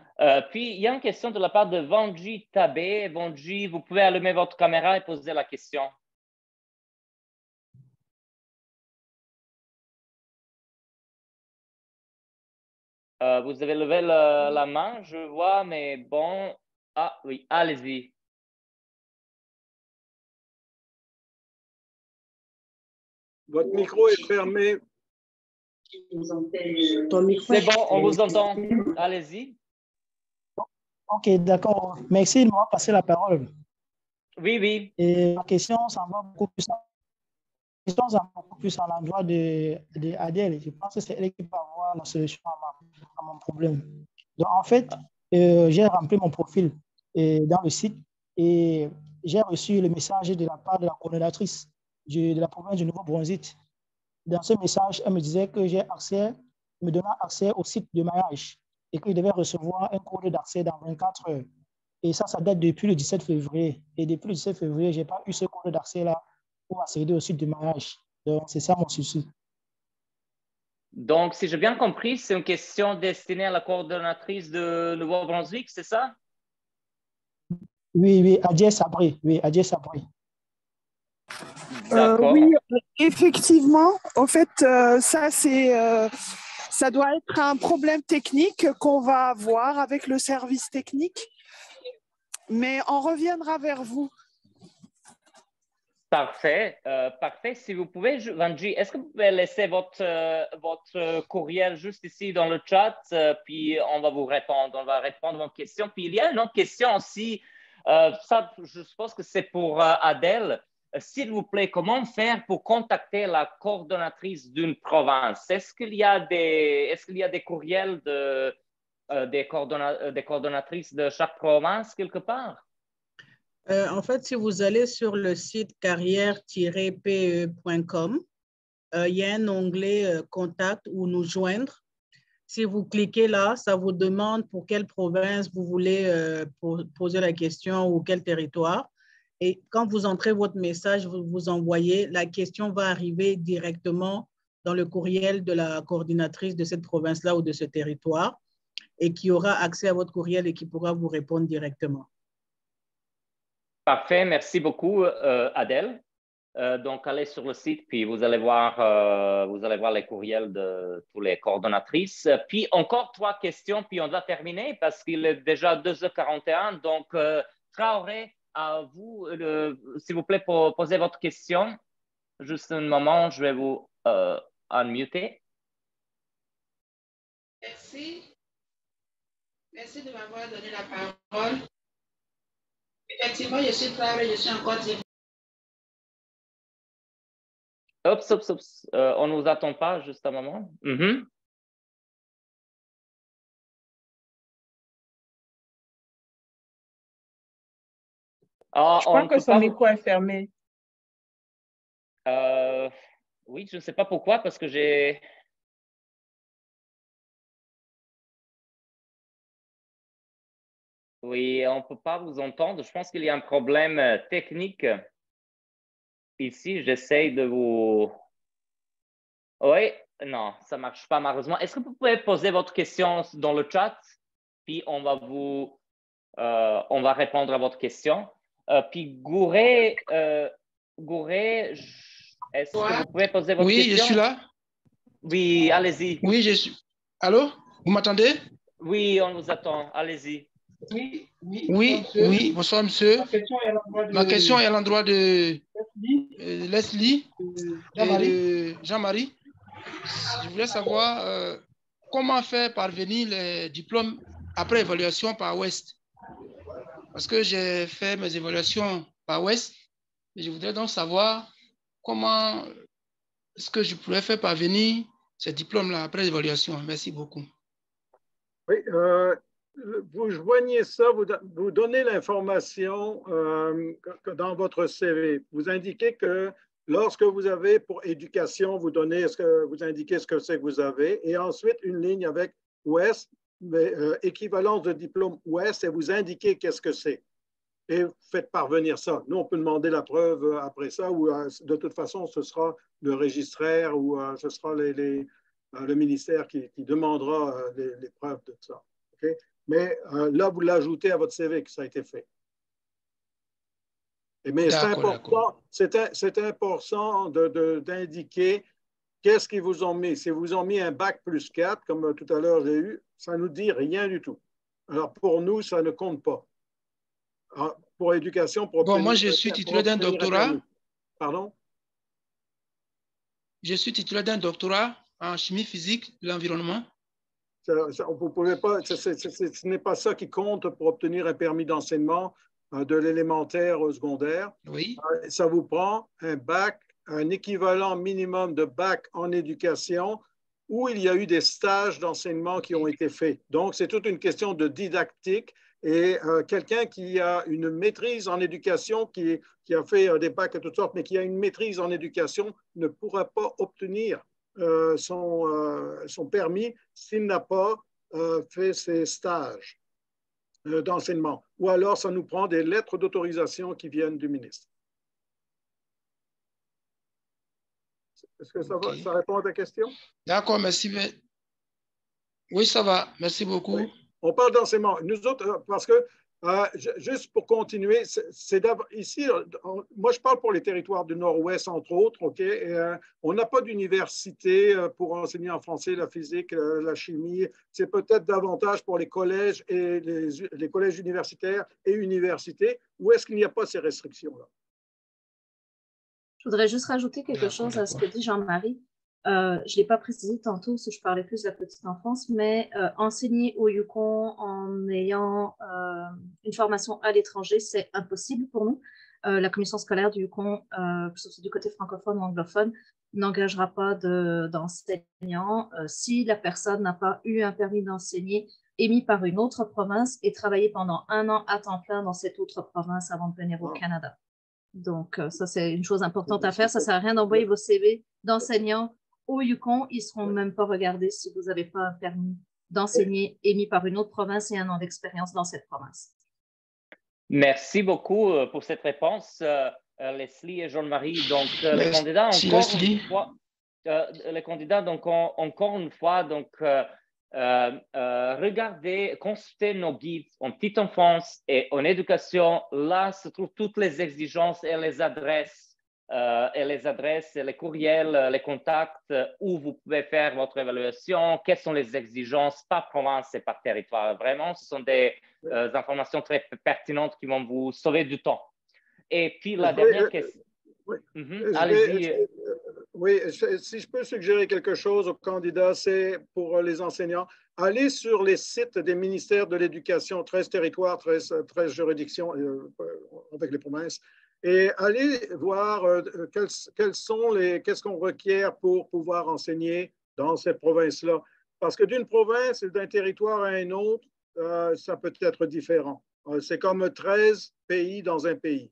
Puis, il y a une question de la part de Vanji Tabé. Vanji, vous pouvez allumer votre caméra et poser la question. Vous avez levé la main, je vois, mais bon. Ah oui, allez-y. Votre micro est fermé. C'est bon, on vous entend. Allez-y. OK, d'accord. Merci de m'avoir passé la parole. Oui, oui. Et ma question, ça va beaucoup plus à l'endroit de Adèle. Je pense que c'est elle qui va avoir la solution à mon problème. Donc, en fait, j'ai rempli mon profil dans le site et j'ai reçu le message de la part de la coordonnatrice de la province du Nouveau-Brunswick. Dans ce message, elle me disait que me donnant accès au site de maillage et que je devais recevoir un code d'accès dans 24 heures. Et ça date depuis le 17 février. Et depuis le 17 février, je n'ai pas eu ce code d'accès-là pour accéder au site de maillage. Donc, c'est ça mon souci. Donc, si j'ai bien compris, c'est une question destinée à la coordonnatrice de Nouveau-Brunswick, c'est ça? Oui, Adja Sabri. Oui, Adja Sabri. Oui, effectivement. En fait, ça doit être un problème technique qu'on va avoir avec le service technique. Mais on reviendra vers vous. Parfait. Parfait. Si vous pouvez, Vanji, est-ce que vous pouvez laisser votre courriel juste ici dans le chat, puis on va vous répondre. On va répondre à vos questions. Puis il y a une autre question aussi. Ça, je suppose que c'est pour Adèle. S'il vous plaît, comment faire pour contacter la coordonnatrice d'une province? Est-ce qu'il y a des courriels des coordonnatrices de chaque province quelque part? En fait, si vous allez sur le site carrière-pe.com, il y a un onglet Contact ou Nous joindre. Si vous cliquez là, ça vous demande pour quelle province vous voulez poser la question ou quel territoire. Et quand vous entrez votre message, vous envoyez, la question va arriver directement dans le courriel de la coordinatrice de cette province-là ou de ce territoire et qui aura accès à votre courriel et qui pourra vous répondre directement. Parfait, merci beaucoup, Adèle. Donc, allez sur le site, puis vous allez voir les courriels de toutes les coordonnatrices. Puis, encore 3 questions, puis on va terminer parce qu'il est déjà 2h41. Donc, Traoré, à vous, s'il vous plaît, pour poser votre question. Juste un moment, je vais vous unmuter. Merci. Merci de m'avoir donné la parole. Effectivement, je suis Traoré, je suis en Côte d'Ivoire. Oups. On ne vous attend pas, juste un moment. Je crois que son micro est fermé. Oui, je ne sais pas pourquoi, parce que j'ai... Oui, on ne peut pas vous entendre. Je pense qu'il y a un problème technique. Ici, j'essaie de vous... Oui, non, ça ne marche pas malheureusement. Est-ce que vous pouvez poser votre question dans le chat? Puis on va répondre à votre question. Puis Gouré, est-ce que vous pouvez poser votre question? Oui, je suis là. Oui, allez-y. Oui, je suis. Allô? Vous m'entendez? Oui, on vous attend. Allez-y. Oui, bonsoir, monsieur. Ma question est à l'endroit de Leslie et de Jean-Marie. Je voulais savoir comment faire parvenir les diplômes après évaluation par Ouest. Parce que j'ai fait mes évaluations par Ouest et je voudrais donc savoir comment est-ce que je pourrais faire parvenir ces diplômes-là après l'évaluation. Merci beaucoup. Oui, vous joignez ça, vous donnez l'information dans votre CV. Vous indiquez que lorsque vous avez pour éducation, vous indiquez ce que c'est que vous avez, et ensuite une ligne avec Ouest, équivalence de diplôme Ouest, et vous indiquez qu'est-ce que c'est. Et vous faites parvenir ça. Nous, on peut demander la preuve après ça, ou de toute façon, ce sera le registraire ou ce sera le ministère qui demandera les preuves de ça. Okay? Mais là, vous l'ajoutez à votre CV que ça a été fait. Mais c'est important d'indiquer qu'est-ce qu'ils vous ont mis. Si vous ont mis un bac plus 4, comme tout à l'heure j'ai eu, ça ne nous dit rien du tout. Alors pour nous, ça ne compte pas. Pour éducation, pour obtenir, moi, je suis titulaire d'un doctorat. Pardon? Je suis titulaire d'un doctorat en chimie physique de l'environnement. Vous pouvez pas, ce n'est pas ça qui compte pour obtenir un permis d'enseignement de l'élémentaire au secondaire. Oui. Ça vous prend un bac, un équivalent minimum de bac en éducation où il y a eu des stages d'enseignement qui ont été faits. Donc, c'est toute une question de didactique. Et quelqu'un qui a une maîtrise en éducation, qui a fait des bacs de toutes sortes, mais qui a une maîtrise en éducation, ne pourra pas obtenir son permis s'il n'a pas fait ses stages d'enseignement. Ou alors, ça nous prend des lettres d'autorisation qui viennent du ministre. Est-ce que ça répond à ta question? D'accord, merci. Oui, ça va. Merci beaucoup. Oui. On parle d'enseignement. Nous autres, parce que, juste pour continuer, ici, moi je parle pour les territoires du Nord-Ouest, entre autres, OK? On n'a pas d'université pour enseigner en français la physique, la chimie. C'est peut-être davantage pour les collèges et les collèges universitaires et universités. Où est-ce qu'il n'y a pas ces restrictions-là? Je voudrais juste rajouter quelque chose à ce que dit Jean-Marie. Je ne l'ai pas précisé tantôt, parce que je parlais plus de la petite enfance, mais enseigner au Yukon en ayant une formation à l'étranger, c'est impossible pour nous. La commission scolaire du Yukon, surtout du côté francophone ou anglophone, n'engagera pas d'enseignants si la personne n'a pas eu un permis d'enseigner émis par une autre province et travaillé pendant 1 an à temps plein dans cette autre province avant de venir au Canada. Donc, ça, c'est une chose importante à faire. Ça ne sert à rien d'envoyer vos CV d'enseignants au Yukon. Ils ne seront même pas regardés si vous n'avez pas un permis d'enseigner émis par une autre province et 1 an d'expérience dans cette province. Merci beaucoup pour cette réponse, Leslie et Jean-Marie. Donc, les candidats, encore une fois, donc, regardez, consultez nos guides en petite enfance et en éducation. Là se trouvent toutes les exigences et les adresses, et les courriels, les contacts où vous pouvez faire votre évaluation, quelles sont les exigences par province et par territoire. Vraiment, ce sont des informations très pertinentes qui vont vous sauver du temps. Et puis, la dernière question. Oui. Allez-y. Oui, si je peux suggérer quelque chose aux candidats, c'est pour les enseignants, allez sur les sites des ministères de l'Éducation, 13 territoires, 13 juridictions avec les provinces, et allez voir qu'est-ce qu'on requiert pour pouvoir enseigner dans cette province-là. Parce que d'une province et d'un territoire à un autre, ça peut être différent. C'est comme 13 pays dans un pays.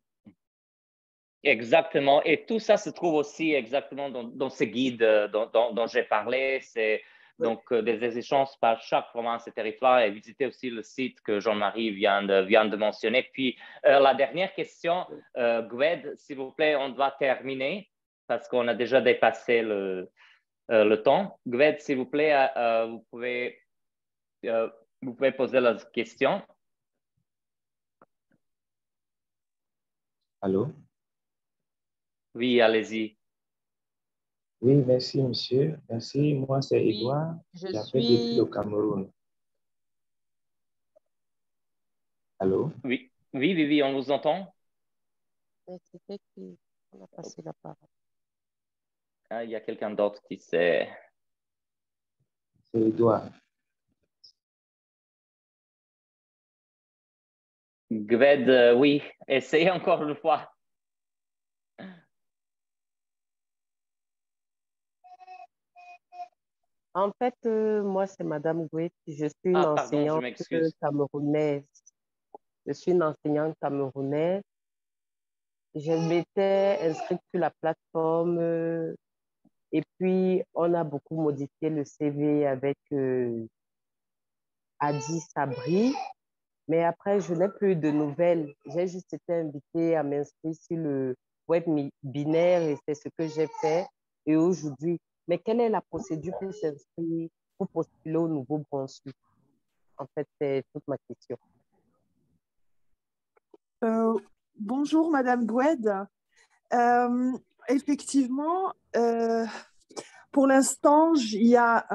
Exactement. Et tout ça se trouve aussi exactement dans ces guides dont j'ai parlé. C'est donc des exigences par chaque province et territoire, et visiter aussi le site que Jean-Marie vient de mentionner. Puis, la dernière question, Gwed, s'il vous plaît, on doit terminer parce qu'on a déjà dépassé le temps. Gwed, s'il vous plaît, vous pouvez poser la question. Allô? Oui, allez-y. Oui, merci, monsieur. Merci. Moi, c'est Edouard. J'appelle depuis le Cameroun. Allô? Oui, on vous entend. C'était qui? On a passé la parole. Ah, il y a quelqu'un d'autre qui sait. C'est Edouard. Gwed, oui, essayez encore une fois. En fait, moi, c'est Madame Gwet. Je suis une Pardon, je enseignante m'excuse. camerounaise. Je suis une enseignante camerounaise. Je m'étais inscrite sur la plateforme et puis on a beaucoup modifié le CV avec Adi Sabri. Mais après, je n'ai plus de nouvelles. J'ai juste été invitée à m'inscrire sur le web binaire et c'est ce que j'ai fait. Et aujourd'hui, mais quelle est la procédure pour s'inscrire, pour postuler au Nouveau-Brunswick? En fait, c'est toute ma question. Bonjour, Madame Gwed. Effectivement, pour l'instant, il y a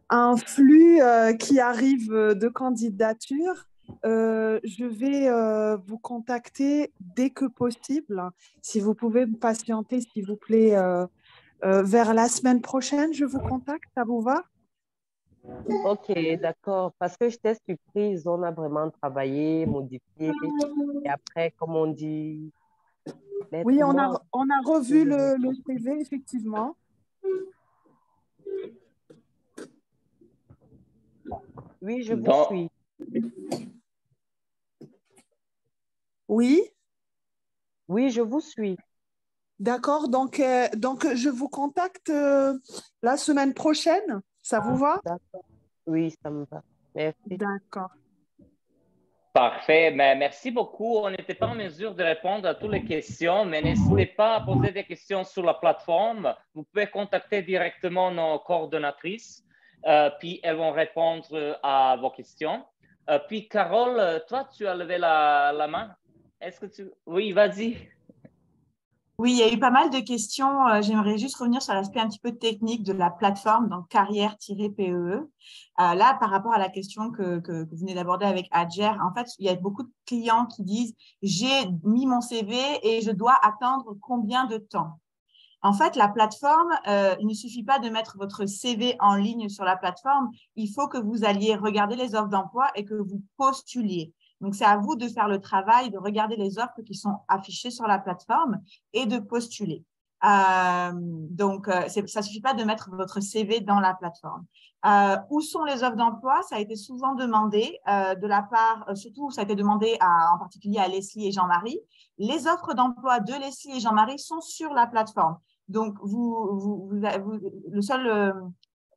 un flux qui arrive de candidatures. Je vais vous contacter dès que possible. Si vous pouvez me patienter, s'il vous plaît, vers la semaine prochaine, je vous contacte. Ça vous va? Ok, d'accord. Parce que j'étais surprise, on a vraiment travaillé, modifié. Et après, comme on dit, Oui, lettre on a morte. revu le CV, effectivement. Oui, je vous suis. Oui? Oui, je vous suis. D'accord, donc je vous contacte la semaine prochaine. Ça vous va? D'accord. Oui, ça me va. Merci. D'accord. Parfait. Mais merci beaucoup. On n'était pas en mesure de répondre à toutes les questions, mais n'hésitez pas à poser des questions sur la plateforme. Vous pouvez contacter directement nos coordonnatrices, puis elles vont répondre à vos questions. Puis, Carole, toi, tu as levé la main. Est-ce que tu... Oui, vas-y. Oui, il y a eu pas mal de questions. J'aimerais juste revenir sur l'aspect un petit peu technique de la plateforme, donc carrière-PEE. Là, par rapport à la question que vous venez d'aborder avec Adjer, en fait, il y a beaucoup de clients qui disent « j'ai mis mon CV et je dois attendre combien de temps ?» En fait, la plateforme, il ne suffit pas de mettre votre CV en ligne sur la plateforme. Il faut que vous alliez regarder les offres d'emploi et que vous postuliez. Donc, c'est à vous de faire le travail, de regarder les offres qui sont affichées sur la plateforme et de postuler. Ça ne suffit pas de mettre votre CV dans la plateforme. Où sont les offres d'emploi? Ça a été souvent demandé de la part, surtout ça a été demandé en particulier à Leslie et Jean-Marie. Les offres d'emploi de Leslie et Jean-Marie sont sur la plateforme. Donc, le seul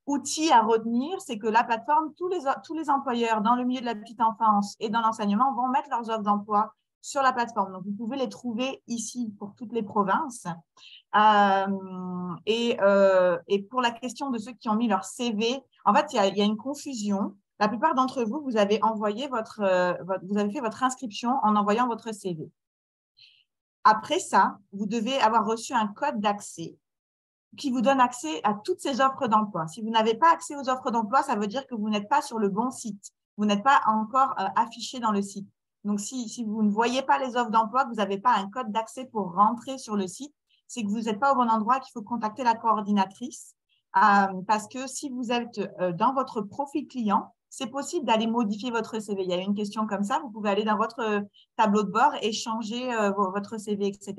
outil à retenir, c'est que la plateforme, tous les employeurs dans le milieu de la petite enfance et dans l'enseignement vont mettre leurs offres d'emploi sur la plateforme. Donc, vous pouvez les trouver ici pour toutes les provinces. Et pour la question de ceux qui ont mis leur CV, en fait, il y a une confusion. La plupart d'entre vous, vous avez envoyé vous avez fait votre inscription en envoyant votre CV. Après ça, vous devez avoir reçu un code d'accès qui vous donne accès à toutes ces offres d'emploi. Si vous n'avez pas accès aux offres d'emploi, ça veut dire que vous n'êtes pas sur le bon site. Vous n'êtes pas encore affiché dans le site. Donc, si vous ne voyez pas les offres d'emploi, que vous n'avez pas un code d'accès pour rentrer sur le site, c'est que vous n'êtes pas au bon endroit, qu'il faut contacter la coordinatrice. Parce que si vous êtes dans votre profil client, c'est possible d'aller modifier votre CV. Il y a une question comme ça, vous pouvez aller dans votre tableau de bord et changer votre CV, etc.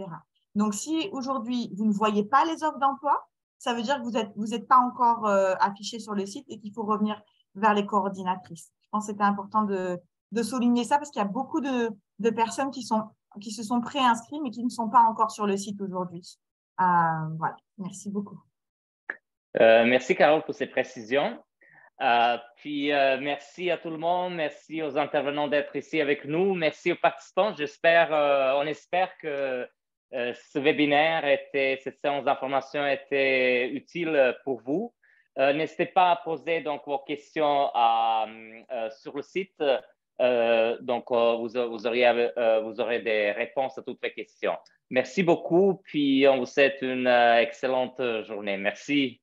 Donc, si aujourd'hui, vous ne voyez pas les offres d'emploi, ça veut dire que vous êtes pas encore affiché sur le site et qu'il faut revenir vers les coordinatrices. Je pense que c'était important de souligner ça parce qu'il y a beaucoup de personnes qui se sont préinscrites mais qui ne sont pas encore sur le site aujourd'hui. Voilà, merci beaucoup. Merci, Carole, pour ces précisions. Puis, merci à tout le monde. Merci aux intervenants d'être ici avec nous. Merci aux participants. On espère que ce webinaire cette séance d'information était utile pour vous. N'hésitez pas à poser donc vos questions sur le site. Vous aurez des réponses à toutes vos questions. Merci beaucoup. Puis, on vous souhaite une excellente journée. Merci.